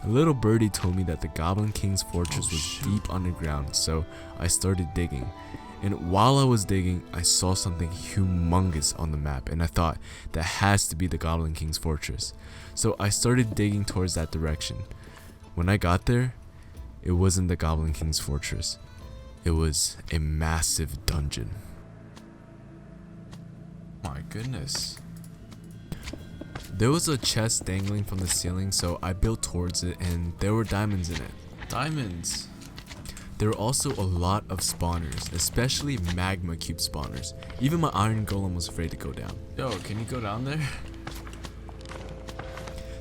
A little birdie told me that the Goblin King's fortress was deep underground, so I started digging. And while I was digging, I saw something humongous on the map, and I thought that has to be the Goblin King's fortress. So I started digging towards that direction. When I got there, it wasn't the Goblin King's fortress. It was a massive dungeon. My goodness. There was a chest dangling from the ceiling, so I built towards it and there were diamonds in it. Diamonds! There were also a lot of spawners, especially magma cube spawners. Even my iron golem was afraid to go down. Yo, can you go down there?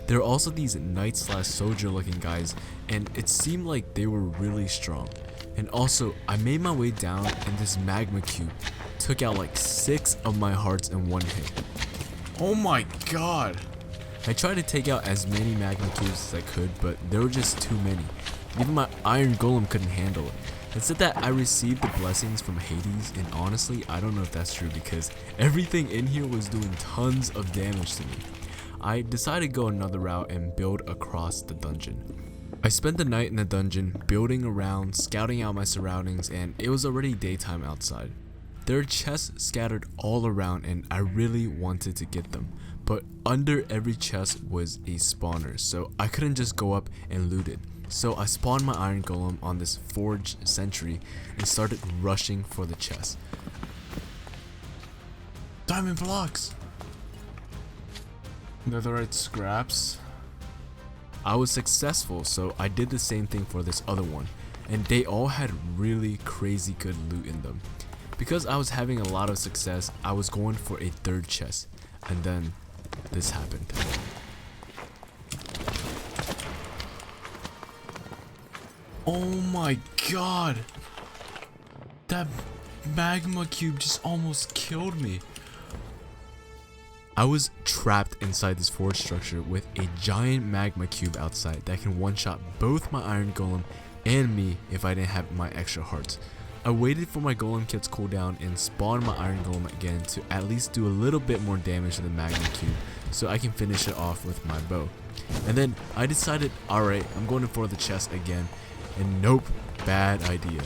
There were also these knight/soldier looking guys, and it seemed like they were really strong. And also, I made my way down and this magma cube took out like 6 of my hearts in one hit. Oh my god! I tried to take out as many magma cubes as I could, but there were just too many. Even my iron golem couldn't handle it. It said that I received the blessings from Hades, and honestly, I don't know if that's true because everything in here was doing tons of damage to me. I decided to go another route and build across the dungeon. I spent the night in the dungeon, building around, scouting out my surroundings, and it was already daytime outside. There are chests scattered all around and I really wanted to get them, but under every chest was a spawner, so I couldn't just go up and loot it. So I spawned my iron golem on this forged sentry and started rushing for the chest. Diamond blocks! Netherite scraps. I was successful, so I did the same thing for this other one, and they all had really crazy good loot in them. Because I was having a lot of success, I was going for a third chest, and then this happened. Oh my god! That magma cube just almost killed me. I was trapped inside this forge structure with a giant magma cube outside that can one-shot both my iron golem and me if I didn't have my extra hearts. I waited for my golem kit to cool down and spawned my iron golem again to at least do a little bit more damage to the magma cube so I can finish it off with my bow. And then I decided, alright, I'm going for the chest again, and nope, bad idea.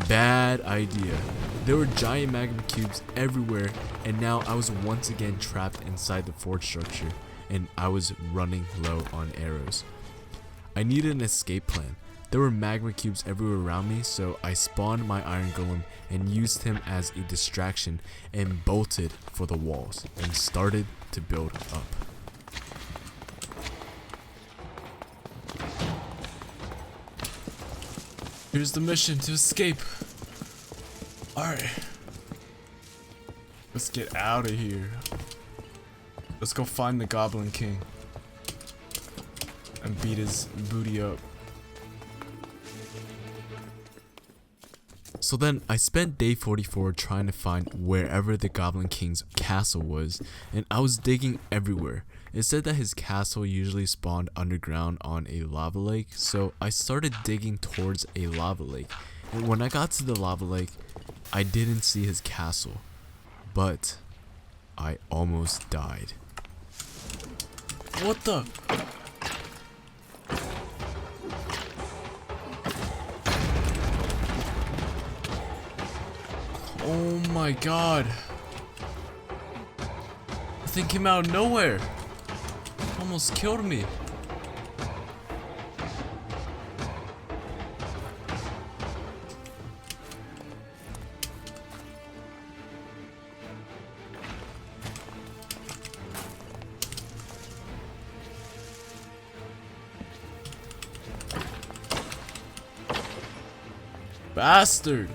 Bad idea. There were giant magma cubes everywhere, and now I was once again trapped inside the forge structure, and I was running low on arrows. I needed an escape plan. There were magma cubes everywhere around me, so I spawned my iron golem and used him as a distraction and bolted for the walls and started to build up. Here's the mission to escape. Alright. Let's get out of here. Let's go find the Goblin King and beat his booty up. So then I spent day 44 trying to find wherever the Goblin King's castle was, and I was digging everywhere. It said that his castle usually spawned underground on a lava lake, so I started digging towards a lava lake. And when I got to the lava lake, I didn't see his castle, but I almost died. What the? Oh my god. The thing came out of nowhere. Almost killed me. Bastard.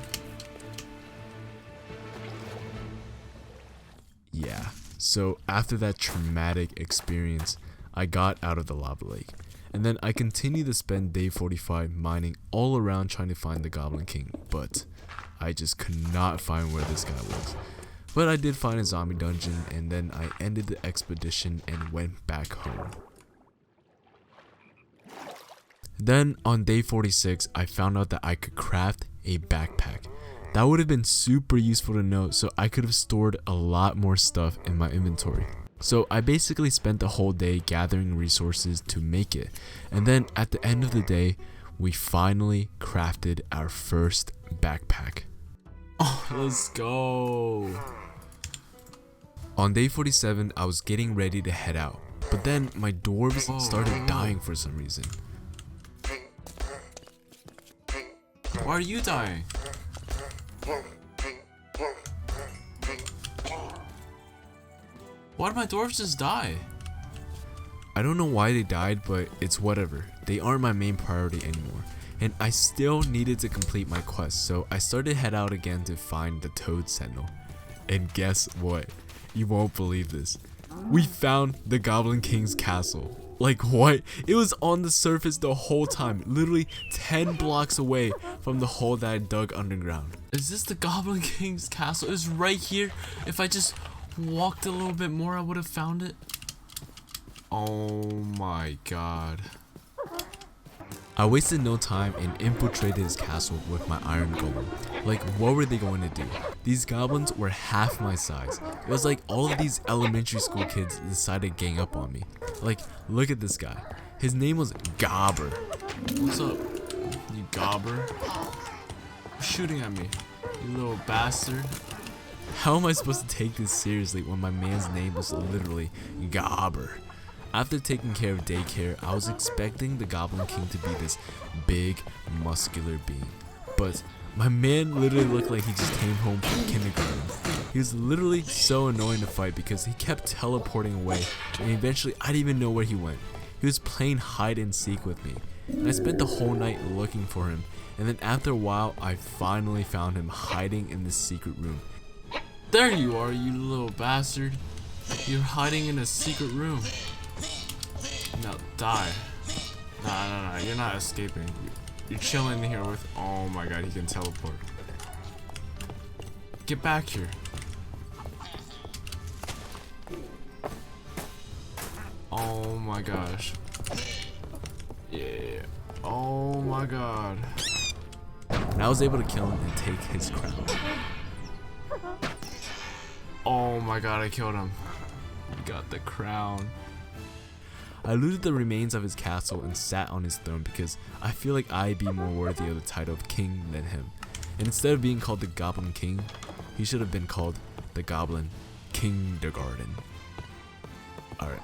Yeah, so after that traumatic experience, I got out of the lava lake. And then I continued to spend day 45 mining all around trying to find the Goblin King, but I just could not find where this guy was. But I did find a zombie dungeon, and then I ended the expedition and went back home. Then on day 46, I found out that I could craft a backpack. That would have been super useful to know, so I could have stored a lot more stuff in my inventory. So I basically spent the whole day gathering resources to make it. And then at the end of the day, we finally crafted our first backpack. Oh, let's go. On day 47, I was getting ready to head out. But then my dwarves started dying for some reason. Why are you dying? Why did my dwarves just die? I don't know why they died, but it's whatever. They aren't my main priority anymore. And I still needed to complete my quest, so I started to head out again to find the Toad Sentinel. And guess what? You won't believe this. We found the Goblin King's castle. Like what? It was on the surface the whole time, literally 10 blocks away from the hole that I dug underground. Is this the Goblin King's castle? It's right here. If I just walked a little bit more, I would have found it. Oh my god. I wasted no time and infiltrated his castle with my iron golem. Like, what were they going to do? These goblins were half my size. It was like all of these elementary school kids decided to gang up on me. Like, look at this guy. His name was Gobber. What's up, you Gobber? You're shooting at me, you little bastard. How am I supposed to take this seriously when my man's name was literally Gobber? After taking care of daycare, I was expecting the Goblin King to be this big, muscular being. But my man literally looked like he just came home from kindergarten. He was literally so annoying to fight because he kept teleporting away, and eventually I didn't even know where he went. He was playing hide and seek with me, and I spent the whole night looking for him, and then after a while I finally found him hiding in the secret room. There you are, you little bastard. You're hiding in a secret room. Now die. Nah, you're not escaping. You're chilling here with. Oh my god, he can teleport. Get back here. Oh my gosh. Yeah. Oh my god. And I was able to kill him and take his crown. Oh my god, I killed him. He got the crown. I looted the remains of his castle and sat on his throne because I feel like I'd be more worthy of the title of king than him. And instead of being called the Goblin King, he should have been called the Goblin Kindergarten. Alright,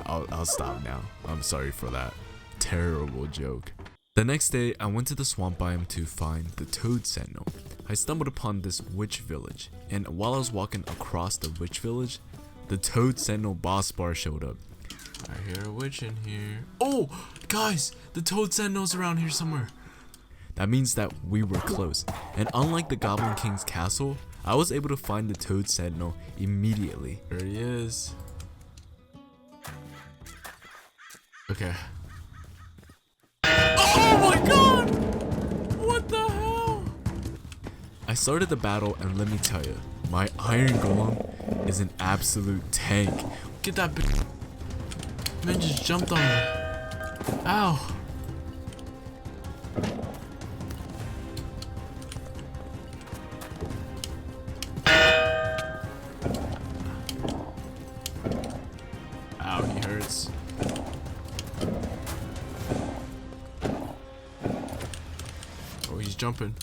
I'll stop now. I'm sorry for that terrible joke. The next day, I went to the swamp biome to find the Toad Sentinel. I stumbled upon this witch village, and while I was walking across the witch village, the Toad Sentinel boss bar showed up. I hear a witch in here. Oh, guys, the Toad Sentinel's around here somewhere. That means that we were close, and unlike the Goblin King's castle, I was able to find the Toad Sentinel immediately. There he is. Okay. Oh my god! What the hell? I started the battle, and let me tell you, my iron golem is an absolute tank. Get that bitch. Man just jumped on me. Ow. Ow, he hurts. Oh, he's jumping.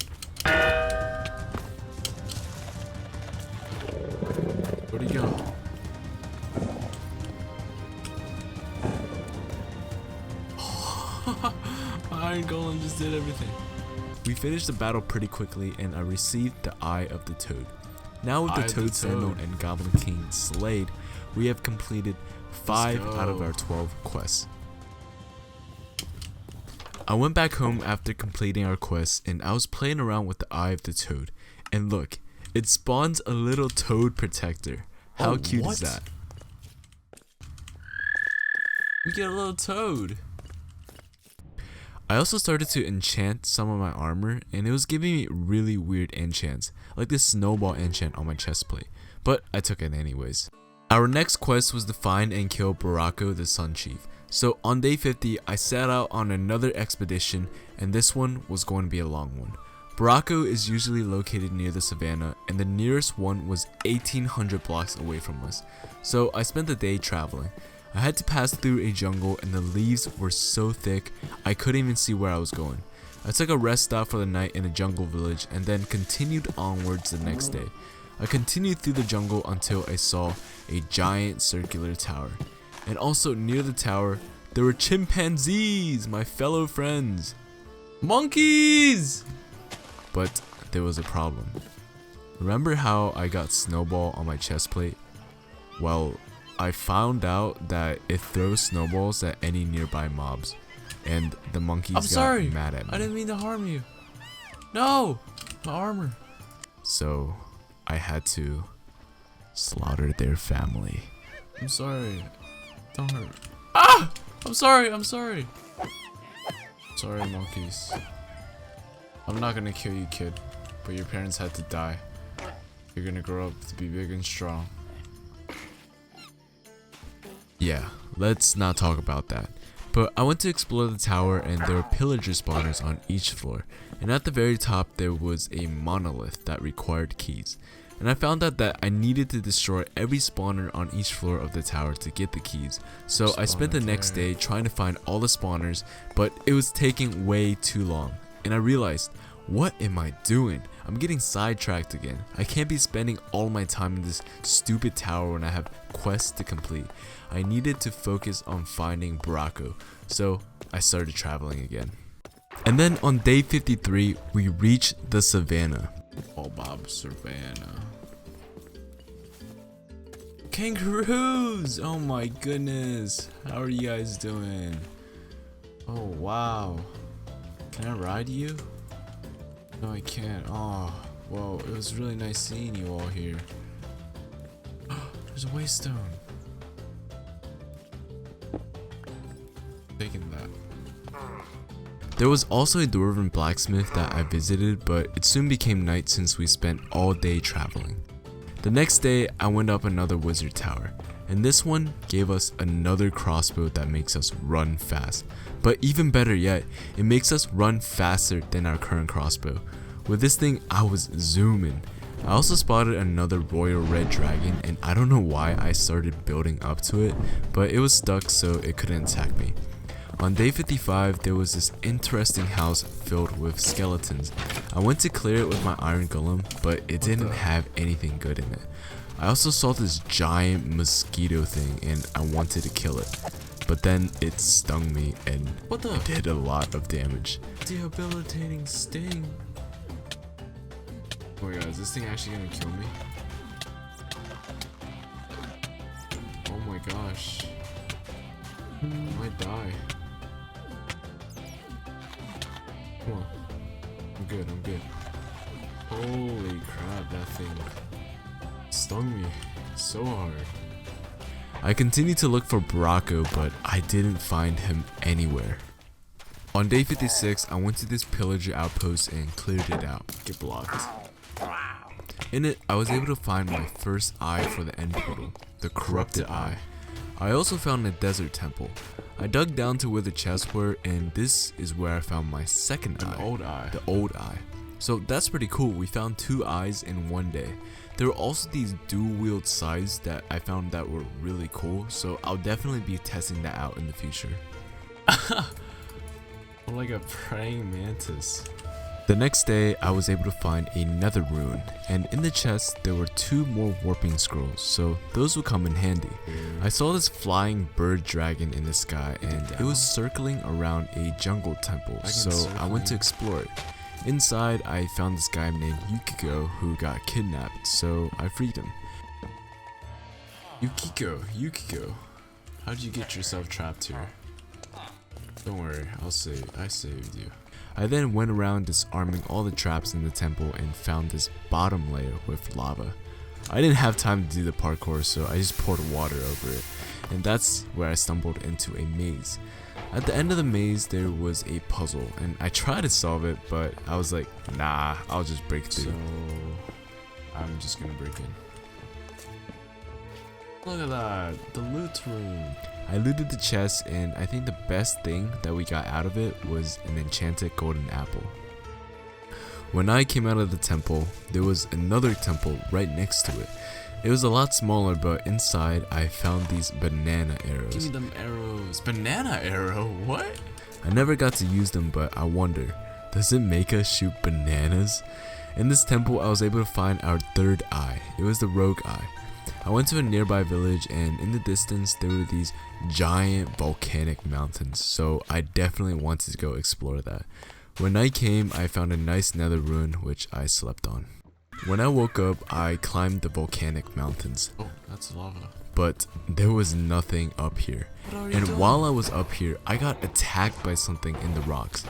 golem just did everything. We finished the battle pretty quickly and I received the Eye of the Toad. Now with the Toad Sentinel and Goblin King slayed, we have completed 5 out of our 12 quests. I went back home after completing our quests and I was playing around with the Eye of the Toad. And look, it spawns a little toad protector. How cute is that? We get a little toad. I also started to enchant some of my armor and it was giving me really weird enchants, like this snowball enchant on my chestplate, but I took it anyways. Our next quest was to find and kill Barako the Sun Chief. So on day 50 I set out on another expedition and this one was going to be a long one. Barako is usually located near the savannah and the nearest one was 1800 blocks away from us, so I spent the day traveling. I had to pass through a jungle and the leaves were so thick I couldn't even see where I was going. I took a rest stop for the night in a jungle village and then continued onwards the next day. I continued through the jungle until I saw a giant circular tower. And also near the tower, there were chimpanzees, my fellow friends. Monkeys! But there was a problem. Remember how I got snowball on my chestplate? Well, I found out that it throws snowballs at any nearby mobs. And the monkeys got mad at me. I didn't mean to harm you. No! My armor. So, I had to slaughter their family. I'm sorry. Don't hurt. Ah! I'm sorry. Sorry, monkeys. I'm not gonna kill you, kid. But your parents had to die. You're gonna grow up to be big and strong. Yeah, let's not talk about that. But I went to explore the tower and there were pillager spawners on each floor. And at the very top there was a monolith that required keys. And I found out that I needed to destroy every spawner on each floor of the tower to get the keys. So I spent the next day trying to find all the spawners, but it was taking way too long. And I realized, what am I doing? I'm getting sidetracked again. I can't be spending all my time in this stupid tower when I have quests to complete. I needed to focus on finding Barako, so I started traveling again. And then on day 53, we reached the savannah. Oh, Bob, Savannah. Kangaroos! Oh my goodness. How are you guys doing? Oh, wow. Can I ride you? No, I can't. Oh, well, it was really nice seeing you all here. There's a waystone. Taking that. There was also a dwarven blacksmith that I visited, but it soon became night since we spent all day traveling. The next day, I went up another wizard tower, and this one gave us another crossbow that makes us run fast. But even better yet, it makes us run faster than our current crossbow. With this thing, I was zooming. I also spotted another royal red dragon, and I don't know why I started building up to it, but it was stuck so it couldn't attack me. On day 55, there was this interesting house filled with skeletons. I went to clear it with my iron golem, but it didn't have anything good in it. I also saw this giant mosquito thing and I wanted to kill it. But then it stung me and it did a lot of damage. Debilitating sting. Oh my god, is this thing actually gonna kill me? Oh my gosh. I might die. Come on. I'm good. Holy crap, that thing stung me so hard. I continued to look for Barako, but I didn't find him anywhere. On day 56, I went to this pillager outpost and cleared it out. Get blocked. In it, I was able to find my first eye for the end portal, the corrupted eye. I also found a desert temple. I dug down to where the chests were, and this is where I found my second eye. The old eye. So that's pretty cool. We found 2 eyes in one day. There were also these dual wield scythes that I found that were really cool, so I'll definitely be testing that out in the future. Like a praying mantis. The next day, I was able to find another rune, and in the chest there were 2 more warping scrolls, so those would come in handy. I saw this flying bird dragon in the sky, and it was circling around a jungle temple, so I went to explore it. Inside, I found this guy named Yukiko who got kidnapped, so I freed him. Yukiko, how did you get yourself trapped here? Don't worry, I saved you. I then went around disarming all the traps in the temple and found this bottom layer with lava. I didn't have time to do the parkour, so I just poured water over it, and that's where I stumbled into a maze. At the end of the maze there was a puzzle, and I tried to solve it, but I was like, nah, I'll just break through. So I'm just gonna break in. Look at that, the loot room. I looted the chest, and I think the best thing that we got out of it was an enchanted golden apple. When I came out of the temple, there was another temple right next to it. It was a lot smaller, but inside I found these banana arrows. Give me them arrows. Banana arrow? What? I never got to use them, but I wonder, does it make us shoot bananas? In this temple, I was able to find our 3rd eye. It was the rogue eye. I went to a nearby village, and in the distance there were these giant volcanic mountains, so I definitely wanted to go explore that. When night came, I found a nice nether ruin which I slept on. When I woke up, I climbed the volcanic mountains. Oh, that's lava. But there was nothing up here. And doing? while I was up here, I got attacked by something in the rocks.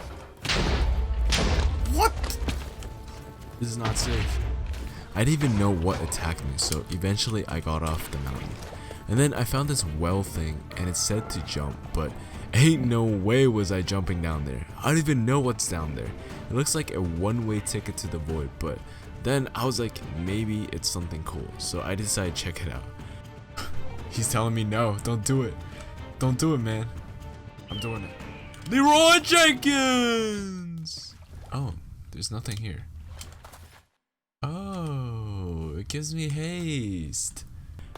What? This is not safe. I didn't even know what attacked me, so eventually I got off the mountain. And then I found this well thing, and it said to jump, but ain't no way was I jumping down there. I don't even know what's down there. It looks like a one-way ticket to the void, but then I was like, maybe it's something cool, so I decided to check it out. He's telling me no, don't do it. Don't do it, man. I'm doing it. Leroy Jenkins! Oh, there's nothing here. Oh, it gives me haste.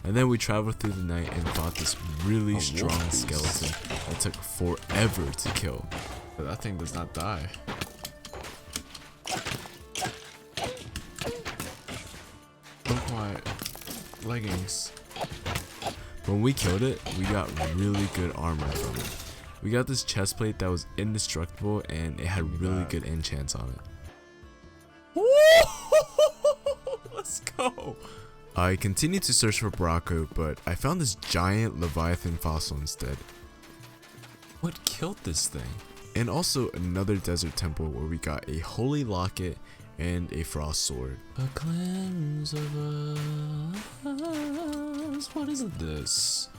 And then we traveled through the night and fought this really strong skeleton that took forever to kill. But that thing does not die. Look my leggings. When we killed it, we got really good armor from it. We got this chest plate that was indestructible, and it had really good enchants on it. Let's go. I continued to search for Barako, but I found this giant Leviathan fossil instead. What killed this thing? And also another desert temple where we got a holy locket and a frost sword. A cleanse of us. What is this?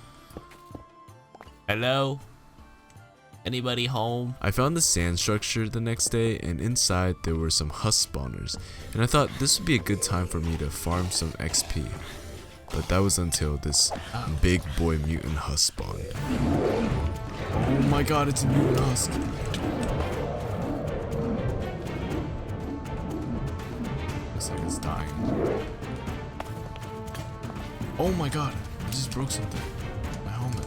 Hello? Anybody home? I found the sand structure the next day, and inside there were some husk spawners, and I thought this would be a good time for me to farm some XP. But that was until this big boy mutant husk spawned. Oh my god, it's a mutant husk. Looks like it's dying. Oh my god, I just broke something. My helmet.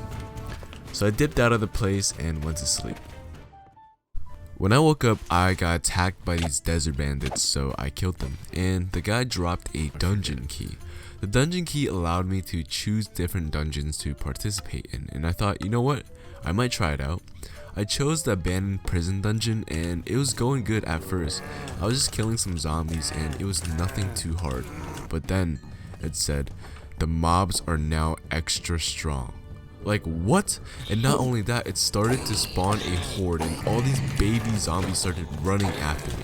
So I dipped out of the place and went to sleep. When I woke up, I got attacked by these desert bandits, so I killed them, and the guy dropped a dungeon key. The dungeon key allowed me to choose different dungeons to participate in, and I thought, you know what, I might try it out. I chose the abandoned prison dungeon, and it was going good at first. I was just killing some zombies, and it was nothing too hard. But then, it said, the mobs are now extra strong. Like, what? And not only that, it started to spawn a horde, and all these baby zombies started running after me.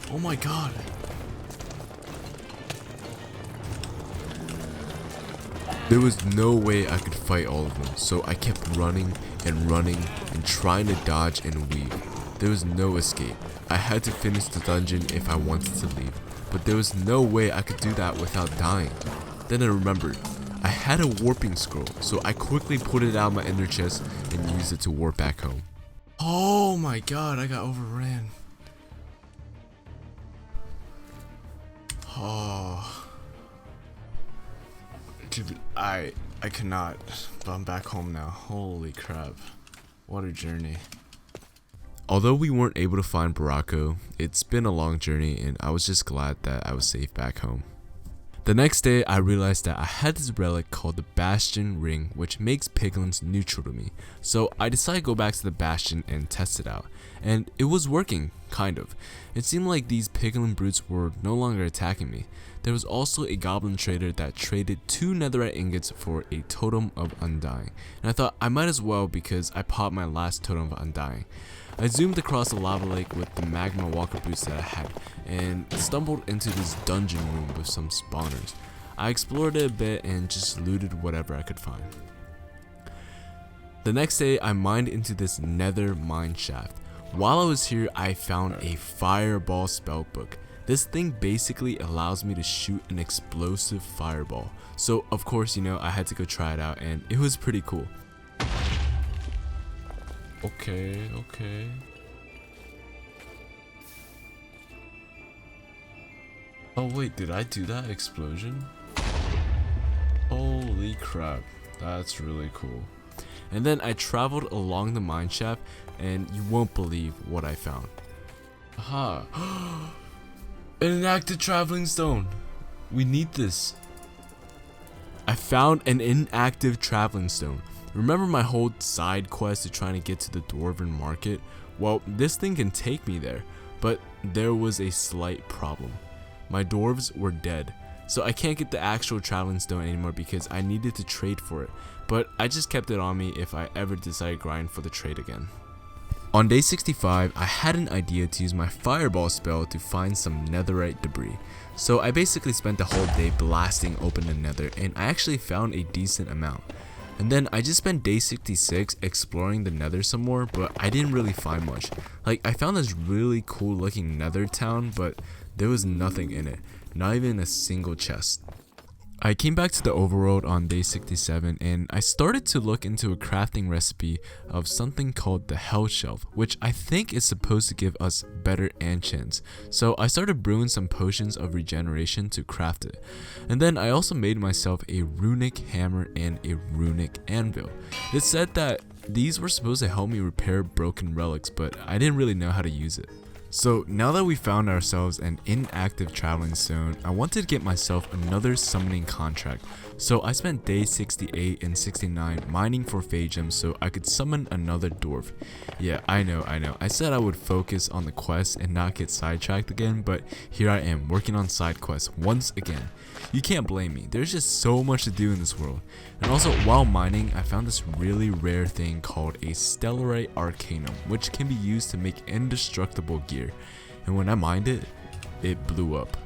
Oh my god. There was no way I could fight all of them, so I kept running and trying to dodge and weave. There was no escape. I had to finish the dungeon if I wanted to leave, but there was no way I could do that without dying. Then I remembered, I had a warping scroll, so I quickly put it out of my ender chest and used it to warp back home. Oh my god, I got overran. Oh. Dude, I cannot, but I'm back home now. Holy crap. What a journey. Although we weren't able to find Barako, it's been a long journey and I was just glad that I was safe back home. The next day, I realized that I had this relic called the Bastion Ring, which makes piglins neutral to me. So I decided to go back to the Bastion and test it out. And it was working, kind of. It seemed like these piglin brutes were no longer attacking me. There was also a goblin trader that traded 2 netherite ingots for a totem of undying. And I thought I might as well because I popped my last totem of undying. I zoomed across the lava lake with the magma walker boots that I had and stumbled into this dungeon room with some spawners. I explored it a bit and just looted whatever I could find. The next day I mined into this nether mine shaft. While I was here I found a fireball spellbook. This thing basically allows me to shoot an explosive fireball. So of course I had to go try it out and it was pretty cool. Okay. Oh wait, did I do that explosion? Holy crap, that's really cool. And then I traveled along the mine shaft and you won't believe what I found. Aha! An inactive traveling stone! We need this. I found an inactive traveling stone. Remember my whole side quest of trying to get to the Dwarven market? Well, this thing can take me there, but there was a slight problem. My dwarves were dead, so I can't get the actual traveling stone anymore because I needed to trade for it, but I just kept it on me if I ever decided to grind for the trade again. On day 65, I had an idea to use my fireball spell to find some netherite debris. So I basically spent the whole day blasting open the nether and I actually found a decent amount. And then I just spent day 66 exploring the nether some more, but I didn't really find much. Like, I found this really cool looking nether town, but there was nothing in it, not even a single chest. I came back to the overworld on day 67 and I started to look into a crafting recipe of something called the Hell Shelf, which I think is supposed to give us better enchants. So I started brewing some potions of regeneration to craft it. And then I also made myself a runic hammer and a runic anvil. It said that these were supposed to help me repair broken relics, but I didn't really know how to use it. So now that we found ourselves an inactive traveling stone, I wanted to get myself another summoning contract. So I spent day 68 and 69 mining for Fey Gems so I could summon another dwarf. Yeah, I know. I said I would focus on the quest and not get sidetracked again, but here I am working on side quests once again. You can't blame me, there's just so much to do in this world. And also while mining, I found this really rare thing called a Stellarite Arcanum, which can be used to make indestructible gear. And when I mined it, it blew up.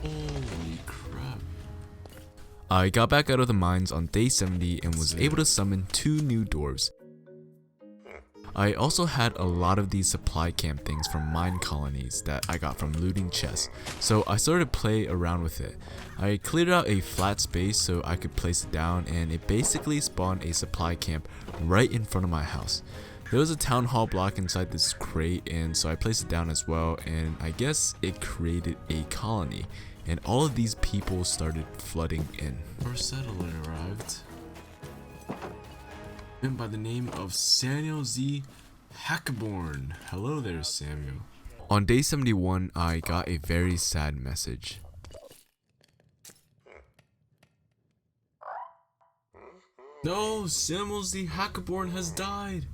Holy crap. I got back out of the mines on day 70 and was able to summon 2 new dwarves. I also had a lot of these supply camp things from mine colonies that I got from looting chests, so I started to play around with it. I cleared out a flat space so I could place it down and it basically spawned a supply camp right in front of my house. There was a town hall block inside this crate and so I placed it down as well, and I guess it created a colony and all of these people started flooding in. First settler arrived by the name of Samuel Z. Hackaborn. Hello there, Samuel. On day 71, I got a very sad message. No, Samuel Z. Hackaborn has died.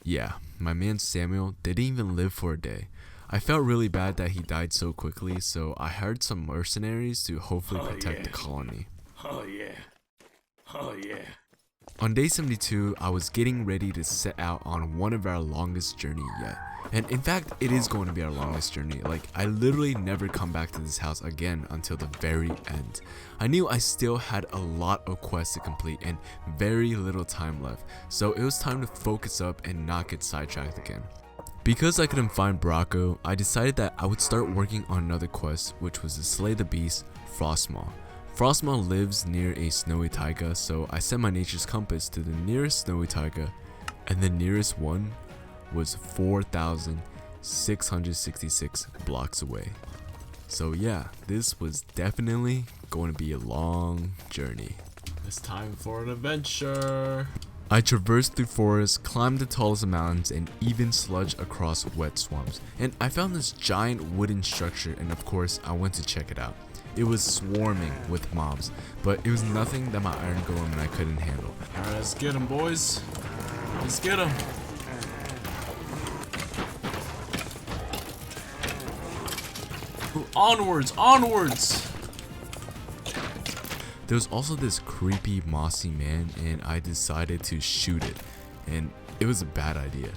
Yeah, my man Samuel didn't even live for a day. I felt really bad that he died so quickly, so I hired some mercenaries to hopefully protect the colony. Oh yeah. On day 72, I was getting ready to set out on one of our longest journey yet. And in fact, it is going to be our longest journey. Like, I literally never come back to this house again until the very end. I knew I still had a lot of quests to complete and very little time left. So it was time to focus up and not get sidetracked again. Because I couldn't find Barako, I decided that I would start working on another quest, which was to slay the beast, Frostmaw. Frostmaw lives near a snowy taiga, so I set my nature's compass to the nearest snowy taiga, and the nearest one was 4,666 blocks away. So yeah, this was definitely going to be a long journey. It's time for an adventure! I traversed through forests, climbed the tallest of mountains, and even sludged across wet swamps. And I found this giant wooden structure, and of course, I went to check it out. It was swarming with mobs, but it was nothing that my iron golem and I couldn't handle. Alright, let's get him, boys. Let's get him. Ooh, onwards, onwards. There was also this creepy mossy man, and I decided to shoot it, and it was a bad idea.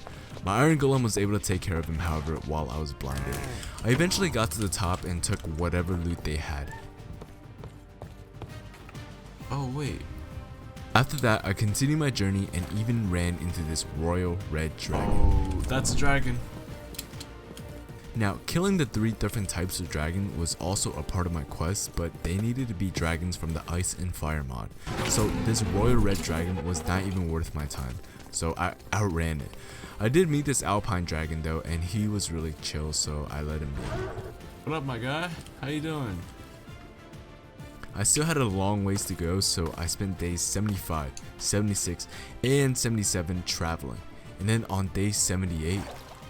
My iron golem was able to take care of him, however, while I was blinded. I eventually got to the top and took whatever loot they had. Oh wait. After that, I continued my journey and even ran into this royal red dragon. Oh, that's a dragon. Now, killing the 3 different types of dragon was also a part of my quest, but they needed to be dragons from the Ice and Fire mod. So this royal red dragon was not even worth my time, so I outran it. I did meet this alpine dragon though, and he was really chill, so I let him be. What up, my guy? How you doing? I still had a long ways to go, so I spent days 75, 76, and 77 traveling. And then on day 78,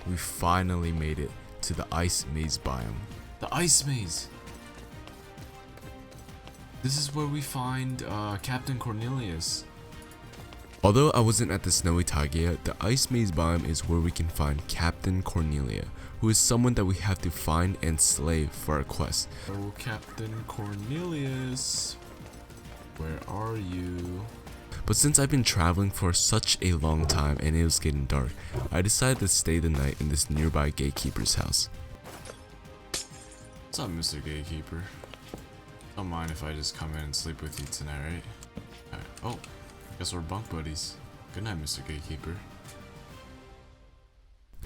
we finally made it to the ice maze biome. The ice maze. This is where we find Captain Cornelius. Although I wasn't at the snowy taiga, the ice maze biome is where we can find Captain Cornelia, who is someone that we have to find and slay for our quest. Oh, Captain Cornelius, where are you? But since I've been traveling for such a long time and it was getting dark, I decided to stay the night in this nearby gatekeeper's house. What's up, Mr. Gatekeeper? Don't mind if I just come in and sleep with you tonight, right? Alright. Oh, I guess we're bunk buddies. Good night, Mr. Gatekeeper.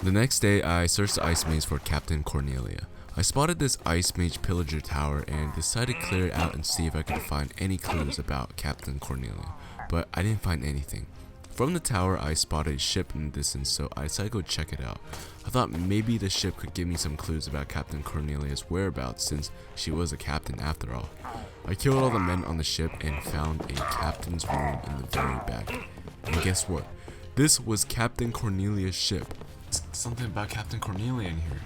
The next day, I searched the ice maze for Captain Cornelia. I spotted this ice mage pillager tower and decided to clear it out and see if I could find any clues about Captain Cornelia, but I didn't find anything. From the tower, I spotted a ship in the distance, so I decided to go check it out. I thought maybe the ship could give me some clues about Captain Cornelia's whereabouts, since she was a captain after all. I killed all the men on the ship and found a captain's room in the very back. And guess what? This was Captain Cornelia's ship. Something about Captain Cornelia in here.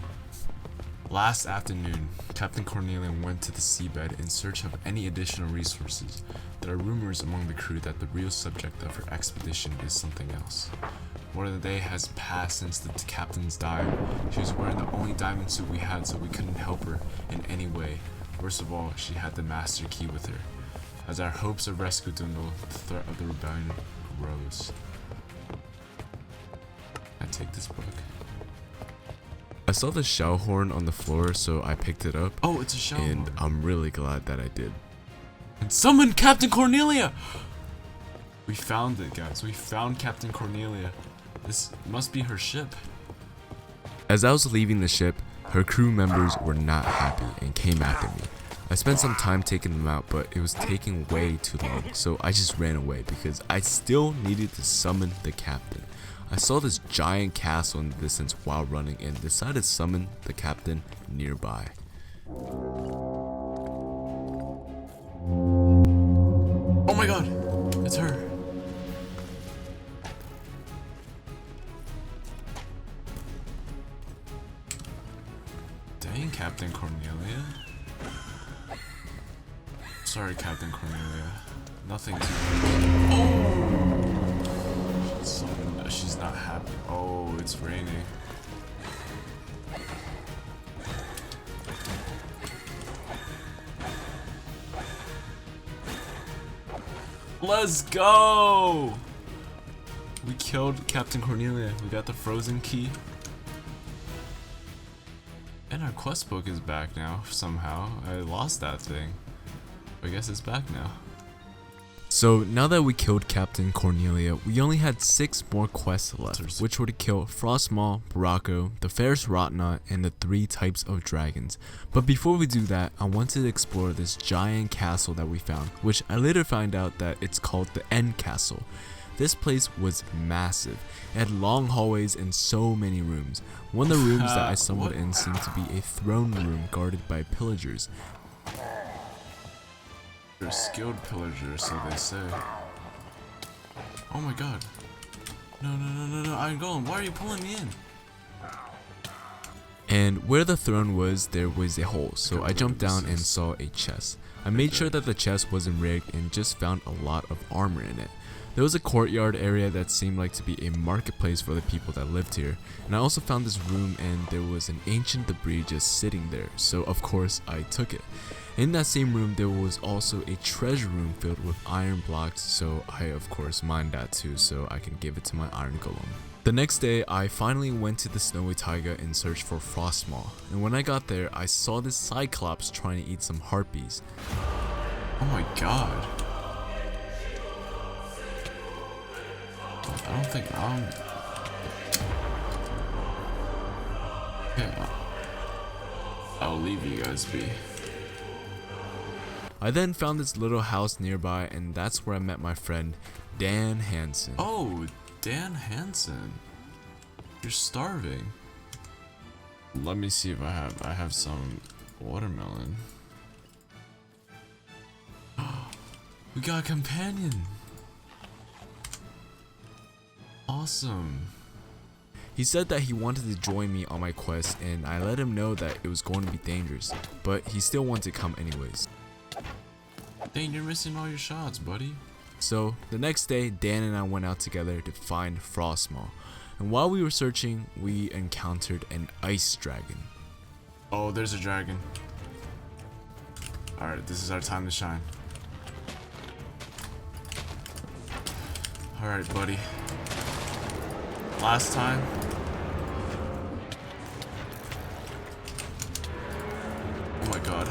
Last afternoon, Captain Cornelia went to the seabed in search of any additional resources. There are rumors among the crew that the real subject of her expedition is something else. More than a day has passed since the captain's died. She was wearing the only diamond suit we had, so we couldn't help her in any way. Worst of all, she had the master key with her. As our hopes of rescue dwindled, the threat of the rebellion rose. I take this book. I saw the shell horn on the floor, so I picked it up. Oh, it's a shell And horn. I'm really glad that I did. And summon Captain Cornelia! We found it, guys. We found Captain Cornelia. This must be her ship. As I was leaving the ship, her crew members were not happy and came after me. I spent some time taking them out, but it was taking way too long, so I just ran away because I still needed to summon the captain. I saw this giant castle in the distance while running and decided to summon the captain nearby. Oh my god! It's her. Dang, Captain Cornelia. Sorry, Captain Cornelia. Nothing to... Oh! She's not happy. Oh, it's raining. Let's go! We killed Captain Cornelia. We got the frozen key. And our quest book is back now, somehow. I lost that thing. I guess it's back now. So now that we killed Captain Cornelia, we only had 6 more quests left, which were to kill Frostmaw, Barako, the Ferris Rotnot, and the 3 types of dragons. But before we do that, I wanted to explore this giant castle that we found, which I later found out that it's called the End Castle. This place was massive. It had long hallways and so many rooms. One of the rooms that I stumbled in seemed to be a throne room guarded by pillagers. They're skilled pillagers, so they say. Oh my god. No, Iron Golem, why are you pulling me in? And where the throne was, there was a hole, so I jumped down and saw a chest. I made sure that the chest wasn't rigged and just found a lot of armor in it. There was a courtyard area that seemed like to be a marketplace for the people that lived here, and I also found this room and there was an ancient debris just sitting there, so of course I took it. In that same room there was also a treasure room filled with iron blocks, so I of course mined that too so I can give it to my iron golem. The next day I finally went to the snowy taiga in search for Frostmaw, and when I got there I saw this cyclops trying to eat some harpies. Oh my god. I don't think okay, I'll leave you guys be. I then found this little house nearby and that's where I met my friend Dan Hansen. Oh, Dan Hansen. You're starving. Let me see if I have some watermelon. We got a companion. Awesome. He said that he wanted to join me on my quest and I let him know that it was going to be dangerous, but he still wanted to come anyways. Dang, you're missing all your shots, buddy. So the next day Dan and I went out together to find Frostmaw, and while we were searching we encountered an ice dragon. Oh, there's a dragon. Alright, this is our time to shine. Alright, buddy. Last time. Oh my god.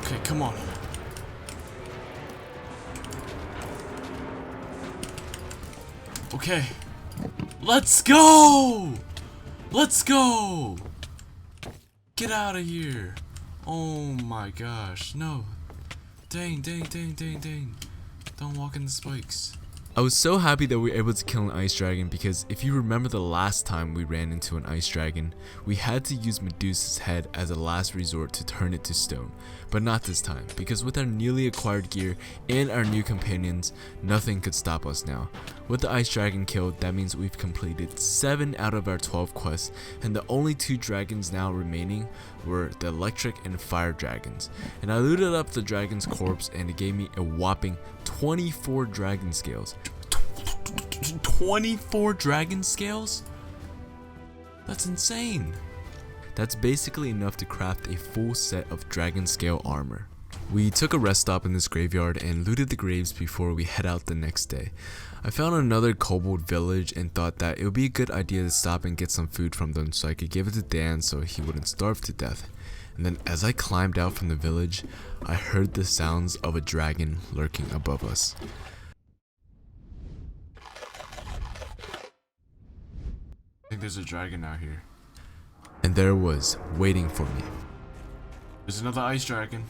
Okay, come on. Okay. Let's go! Let's go! Get out of here. Oh my gosh, no. Dang. Don't walk in the spikes. I was so happy that we were able to kill an ice dragon because if you remember the last time we ran into an ice dragon, we had to use Medusa's head as a last resort to turn it to stone. But not this time, because with our newly acquired gear and our new companions, nothing could stop us now. With the ice dragon killed, that means we've completed 7 out of our 12 quests, and the only 2 dragons now remaining were the electric and fire dragons. And I looted up the dragon's corpse and it gave me a whopping 24 dragon scales. 24 dragon scales? That's insane. That's basically enough to craft a full set of dragon scale armor. We took a rest stop in this graveyard and looted the graves before we head out the next day. I found another kobold village and thought that it would be a good idea to stop and get some food from them so I could give it to Dan so he wouldn't starve to death. And then as I climbed out from the village, I heard the sounds of a dragon lurking above us. I think there's a dragon out here. And there it was, waiting for me. There's another ice dragon.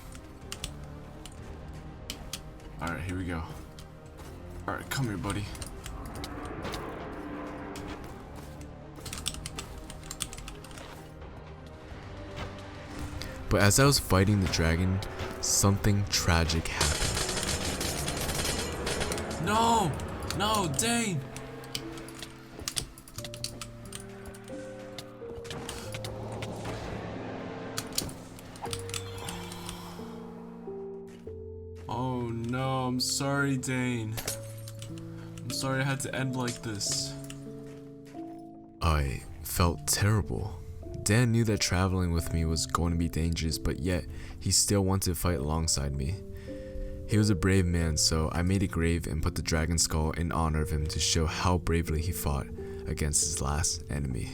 Alright, here we go. Alright, come here, buddy. But as I was fighting the dragon, something tragic happened. No! No, Dane! Oh no, I'm sorry, Dane. I'm sorry I had to end like this. I felt terrible. Dan knew that traveling with me was going to be dangerous, but yet he still wanted to fight alongside me. He was a brave man, so I made a grave and put the dragon skull in honor of him to show how bravely he fought against his last enemy.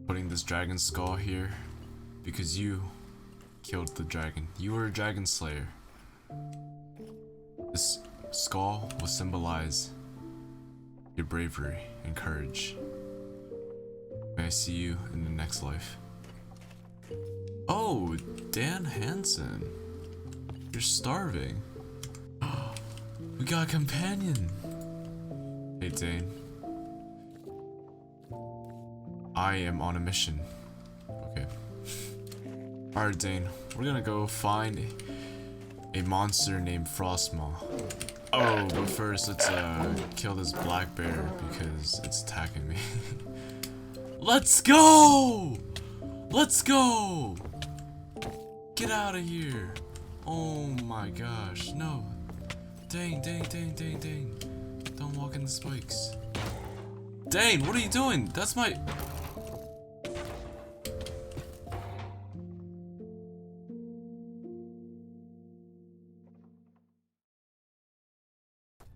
Putting this dragon skull here because you killed the dragon. You were a dragon slayer. This skull will symbolize your bravery and courage. May I see you in the next life. Oh, Dan Hansen. You're starving. We got a companion. Hey, Dane. I am on a mission. Okay. Alright, Dane. We're gonna go find a monster named Frostmaw. Oh, but first let's kill this black bear because it's attacking me. Let's go! Let's go! Get out of here! Oh my gosh, no. Dang, dang, dang, dang, dang. Don't walk in the spikes. Dang, what are you doing? That's my...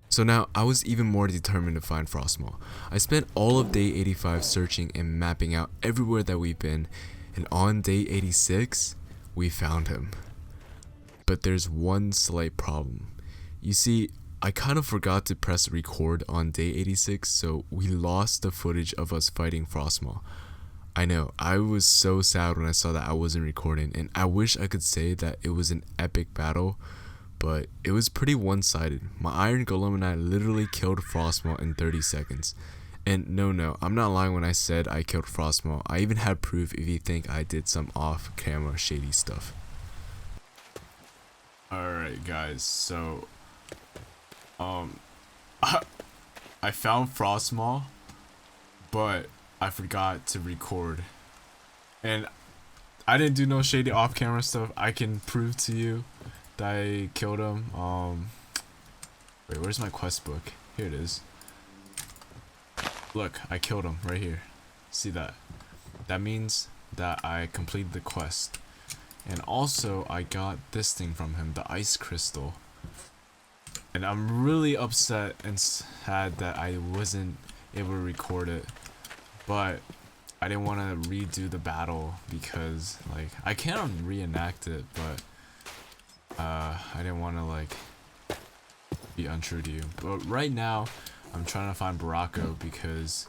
So now, I was even more determined to find Frostmaw. I spent all of day 85 searching and mapping out everywhere that we've been, and on day 86, we found him. But there's one slight problem. You see, I kind of forgot to press record on day 86, so we lost the footage of us fighting Frostmaw. I know, I was so sad when I saw that I wasn't recording, and I wish I could say that it was an epic battle, but it was pretty one-sided. My Iron Golem and I literally killed Frostmaw in 30 seconds. And no, I'm not lying when I said I killed Frostmaw. I even had proof if you think I did some off-camera shady stuff. Alright guys, so... I found Frostmaw, but I forgot to record. And I didn't do no shady off-camera stuff. I can prove to you that I killed him. Wait, where's my quest book? Here it is. Look, I killed him right here. See that? That means that I completed the quest. And also, I got this thing from him, the ice crystal. And I'm really upset and sad that I wasn't able to record it. But I didn't want to redo the battle because, like, I can reenact it, but I didn't want to, like, be untrue to you. But right now, I'm trying to find Barako because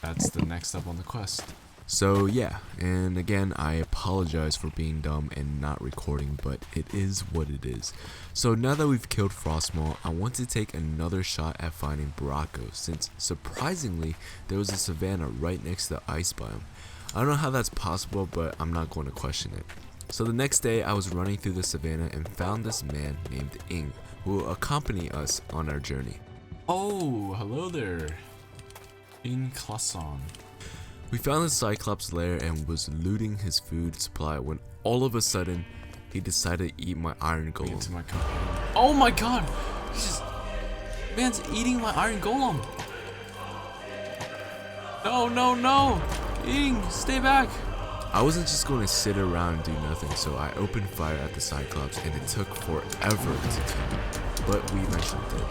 that's the next step on the quest. So yeah, and again, I apologize for being dumb and not recording, but it is what it is. So now that we've killed Frostmaw, I want to take another shot at finding Barako, since surprisingly, there was a savannah right next to the ice biome. I don't know how that's possible, but I'm not going to question it. So the next day, I was running through the savannah and found this man named Ing, who will accompany us on our journey. Oh, hello there. In Klason. We found the Cyclops lair and was looting his food supply when all of a sudden, he decided to eat my Iron Golem. Into my companion. Oh my god! He's just... Man's eating my Iron Golem! No! Ing, stay back! I wasn't just going to sit around and do nothing, so I opened fire at the Cyclops and it took forever to kill him, but we eventually did.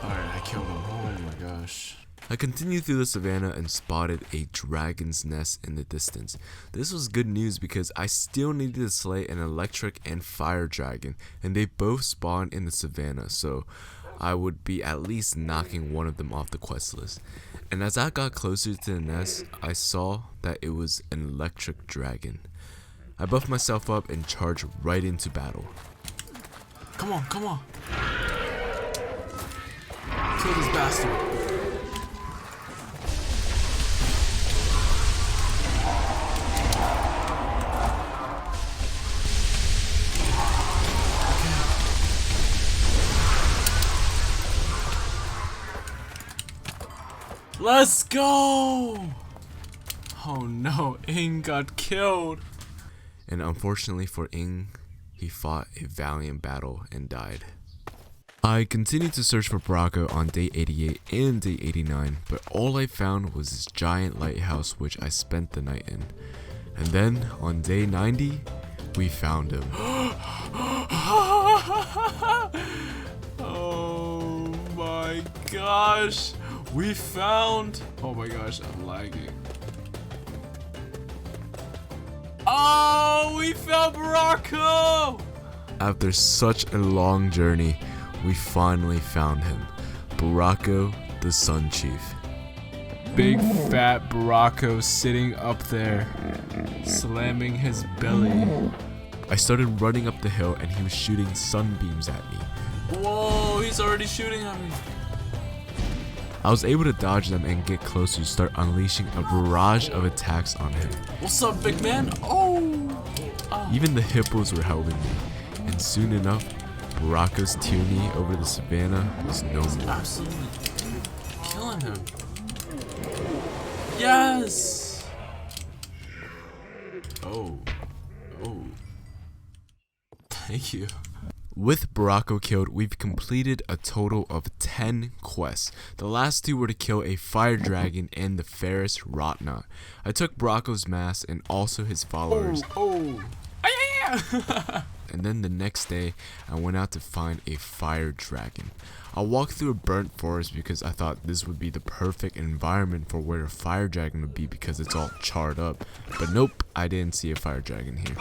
Alright, I killed him. Oh my gosh. I continued through the savannah and spotted a dragon's nest in the distance. This was good news because I still needed to slay an electric and fire dragon, and they both spawned in the savannah, so I would be at least knocking one of them off the quest list. And as I got closer to the nest, I saw that it was an electric dragon. I buffed myself up and charged right into battle. Come on! Kill this bastard! Let's go! Oh no, Ing got killed. And unfortunately for Ing, he fought a valiant battle and died. I continued to search for Barako on day 88 and day 89, but all I found was this giant lighthouse which I spent the night in. And then on day 90, we found him. Oh my gosh! We found... Oh my gosh, I'm lagging. Oh, we found Barako! After such a long journey, we finally found him. Barako, the Sun Chief. Big fat Barako sitting up there, slamming his belly. I started running up the hill and he was shooting sunbeams at me. Whoa, he's already shooting at me. I was able to dodge them and get closer to start unleashing a barrage of attacks on him. What's up, big man? Oh! Even the hippos were helping me. And soon enough, Rocco's tyranny over the savannah was no more. Absolutely killing him. Yes! Oh. Oh. Thank you. With Baracco killed, we've completed a total of 10 quests. The last 2 were to kill a fire dragon and the Ferris Rotnot. I took Baracco's mask and also his followers. Oh. Yeah. And then the next day, I went out to find a fire dragon. I walked through a burnt forest because I thought this would be the perfect environment for where a fire dragon would be because it's all charred up. But nope, I didn't see a fire dragon here.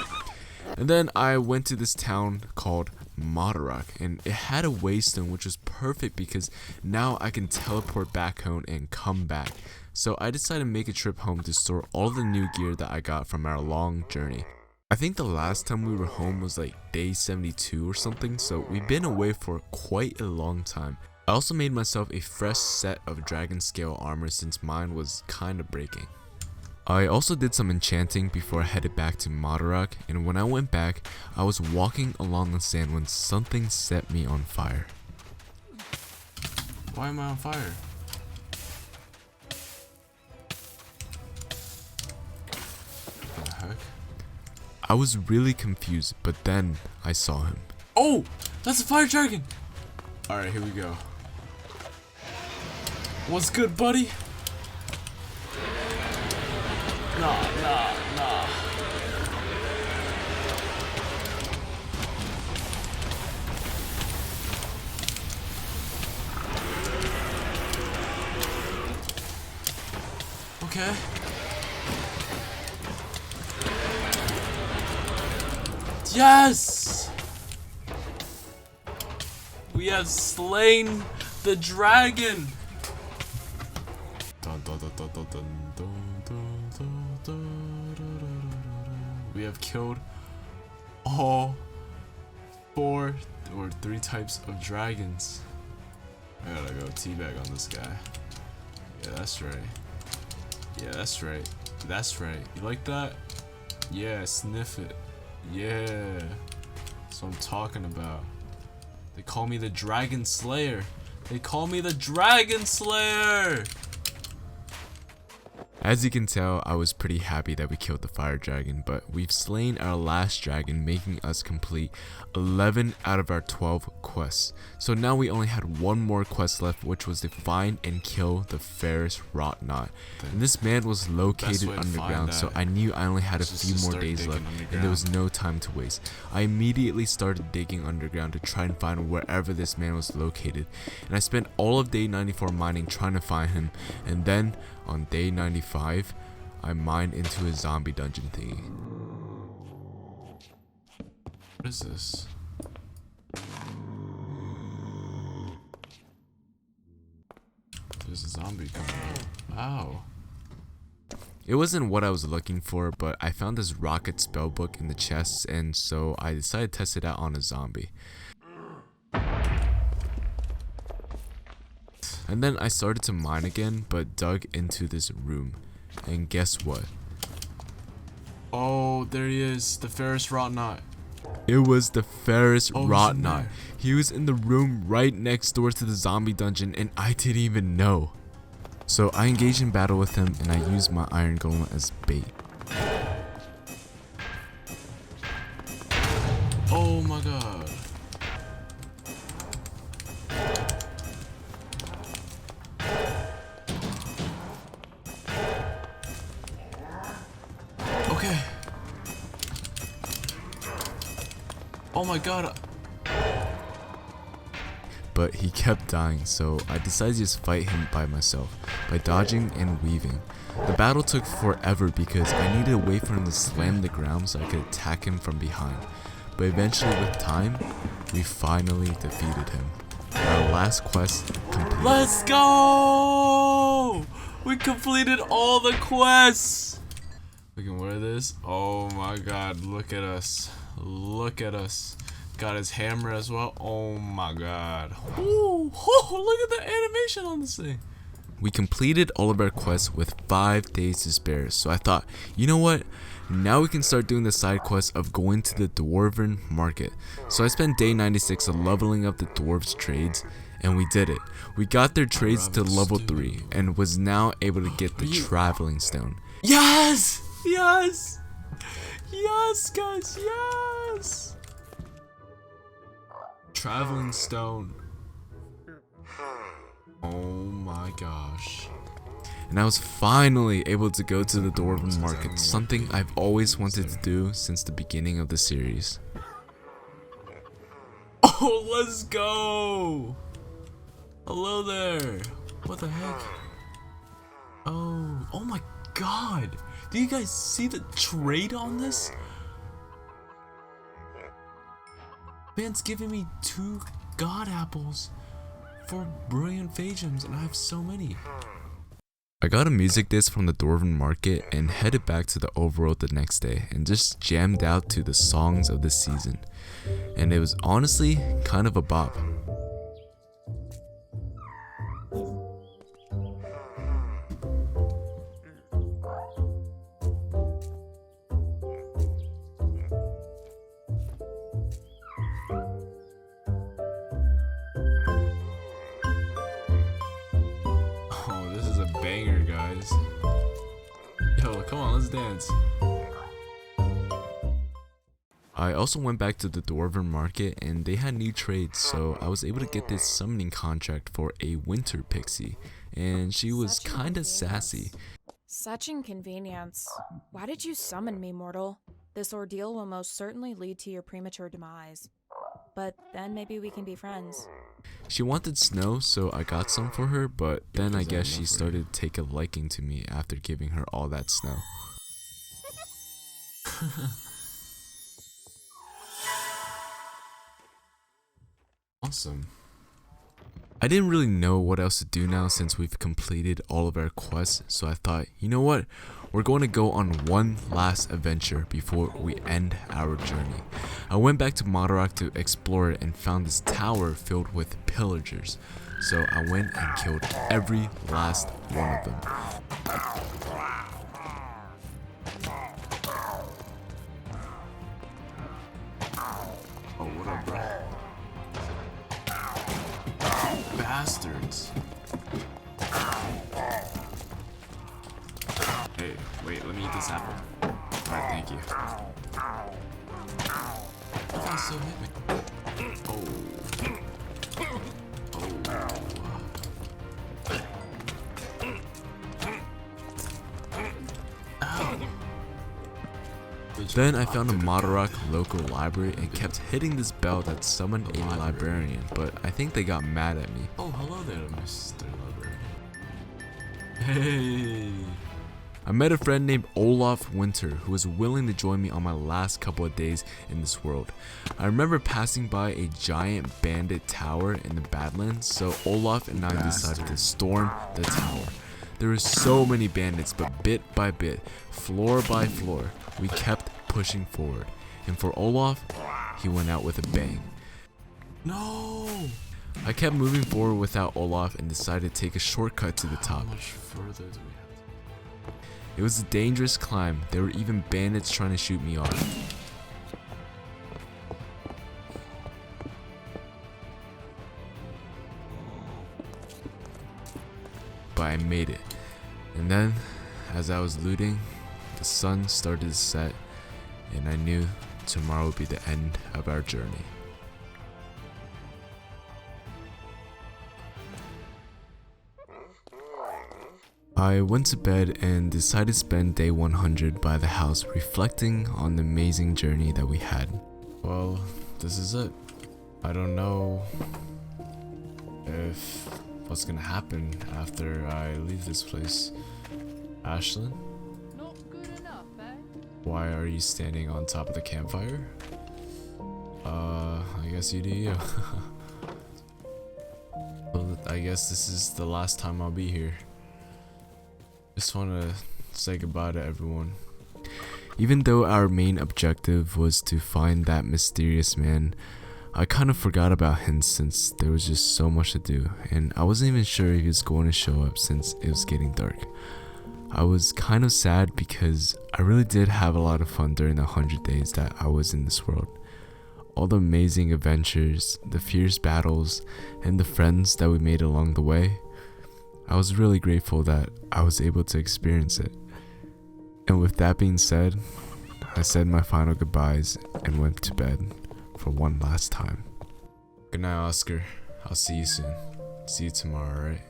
And then I went to this town called Rock, and it had a waystone, which was perfect because now I can teleport back home and come back. So I decided to make a trip home to store all the new gear that I got from our long journey. I think the last time we were home was like day 72 or something, so we've been away for quite a long time. I also made myself a fresh set of dragon scale armor since mine was kinda breaking. I also did some enchanting before I headed back to Rock, and when I went back, I was walking along the sand when something set me on fire. Why am I on fire? What the heck? I was really confused, but then I saw him. Oh! That's a fire dragon! Alright, here we go. What's good, buddy? Nah. Okay. Yes! We have slain the dragon! We have killed all 4 or 3 types of dragons. I gotta go teabag on this guy. Yeah, that's right. Yeah, that's right. That's right. You like that? Yeah, sniff it. Yeah. That's what I'm talking about. They call me the Dragon Slayer. They call me the Dragon Slayer! As you can tell, I was pretty happy that we killed the fire dragon, but we've slain our last dragon, making us complete 11 out of our 12 quests. So now we only had one more quest left, which was to find and kill the Ferris Rotnot. And this man was located underground, so I knew I only had a few more days left, and there was no time to waste. I immediately started digging underground to try and find wherever this man was located, and I spent all of day 94 mining trying to find him, and then on day 95, I mined into a zombie dungeon thingy. What is this? There's a zombie coming up. Ow. It wasn't what I was looking for, but I found this rocket spellbook in the chest, and so I decided to test it out on a zombie. And then I started to mine again, but dug into this room. And guess what? Oh, there he is. The Ferris Rotnot. It was the Ferris Oh, Rotnot. He was in the room right next door to the zombie dungeon, and I didn't even know. So I engaged in battle with him, and I used my iron golem as bait. Oh my god. Okay. Oh my god. But he kept dying, so I decided to just fight him by myself, by dodging and weaving. The battle took forever because I needed to wait for him to slam the ground so I could attack him from behind. But eventually, with time, we finally defeated him. Our last quest completed. Let's go! We completed all the quests! We can wear this. Oh my god, look at us. Look at us. Got his hammer as well. Oh my god. Ooh, oh, look at the animation on this thing. We completed all of our quests with 5 days to spare, so I thought, you know what? Now we can start doing the side quest of going to the Dwarven Market. So I spent day 96 leveling up the dwarves trades, and we did it. We got their trades to level 3 and was now able to get the traveling stone. Yes! Yes! Yes, guys, yes! Traveling stone. Oh my gosh. And I was finally able to go to the Dwarven Market, something I've always wanted to do since the beginning of the series. Oh, let's go! Hello there. What the heck? Oh my god. Do you guys see the trade on this? Man's giving me 2 god apples for brilliant phage gems, and I have so many. I got a music disc from the Dwarven Market and headed back to the overworld the next day and just jammed out to the songs of the season. And it was honestly kind of a bop. Banger, guys. Yo, come on, let's dance. I also went back to the Dwarven Market and they had new trades, so I was able to get this summoning contract for a winter pixie, and she was kinda sassy. Such inconvenience. Why did you summon me, mortal? This ordeal will most certainly lead to your premature demise. But then maybe we can be friends. She wanted snow, so I got some for her, but then I guess she started to take a liking to me after giving her all that snow. Awesome. I didn't really know what else to do now since we've completed all of our quests, so I thought, you know what? We're going to go on one last adventure before we end our journey. I went back to Modpack to explore it and found this tower filled with pillagers. So I went and killed every last one of them. Oh, what up, bro? Bastards. Hey, wait, let me eat this apple. Alright, thank you. You guys still hit me. Then I found a Modpack local library and kept hitting this bell that summoned a librarian, but I think they got mad at me. Oh, hello there, Mr. Librarian. Hey! I met a friend named Olaf Winter who was willing to join me on my last couple of days in this world. I remember passing by a giant bandit tower in the Badlands, so Olaf and I decided to storm the tower. There were so many bandits, but bit by bit, floor by floor, we kept pushing forward. And for Olaf, he went out with a bang. No! I kept moving forward without Olaf and decided to take a shortcut to the top. How much further do we have? It was a dangerous climb. There were even bandits trying to shoot me off. But I made it. And then, as I was looting, the sun started to set, and I knew tomorrow would be the end of our journey. I went to bed and decided to spend day 100 by the house reflecting on the amazing journey that we had. Well, this is it. I don't know if what's gonna happen after I leave this place. Ashlyn? Not good enough, eh? Why are you standing on top of the campfire? I guess you do you. Well, I guess this is the last time I'll be here. Just want to say goodbye to everyone. Even though our main objective was to find that mysterious man, I kind of forgot about him since there was just so much to do, and I wasn't even sure if he was going to show up since it was getting dark. I was kind of sad because I really did have a lot of fun during the 100 days that I was in this world. All the amazing adventures, the fierce battles, and the friends that we made along the way. I was really grateful that I was able to experience it. And with that being said, I said my final goodbyes and went to bed for one last time. Good night, Oscar. I'll see you soon. See you tomorrow, alright?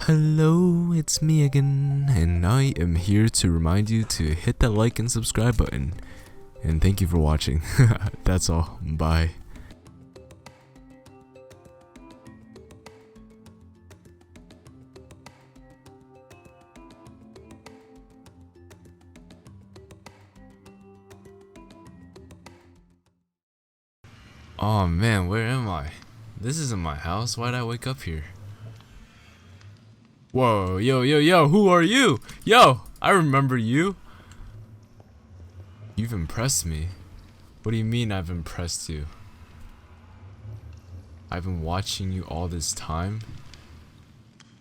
Hello, it's me again, and I am here to remind you to hit that like and subscribe button. And thank you for watching. That's all. Bye. Oh man, where am I? This isn't my house. Why'd I wake up here? Whoa, yo, who are you? Yo, I remember you. You've impressed me. What do you mean I've impressed you? I've been watching you all this time?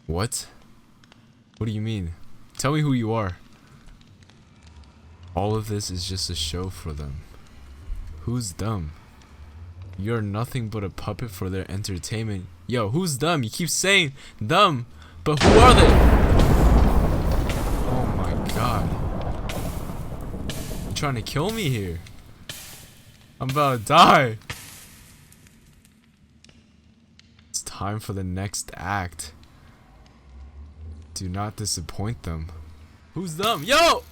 What? What do you mean? Tell me who you are. All of this is just a show for them. Who's dumb? You're nothing but a puppet for their entertainment. Yo, who's dumb? You keep saying dumb, but who are they? Oh my god. You're trying to kill me here. I'm about to die. It's time for the next act. Do not disappoint them. Who's dumb? Yo!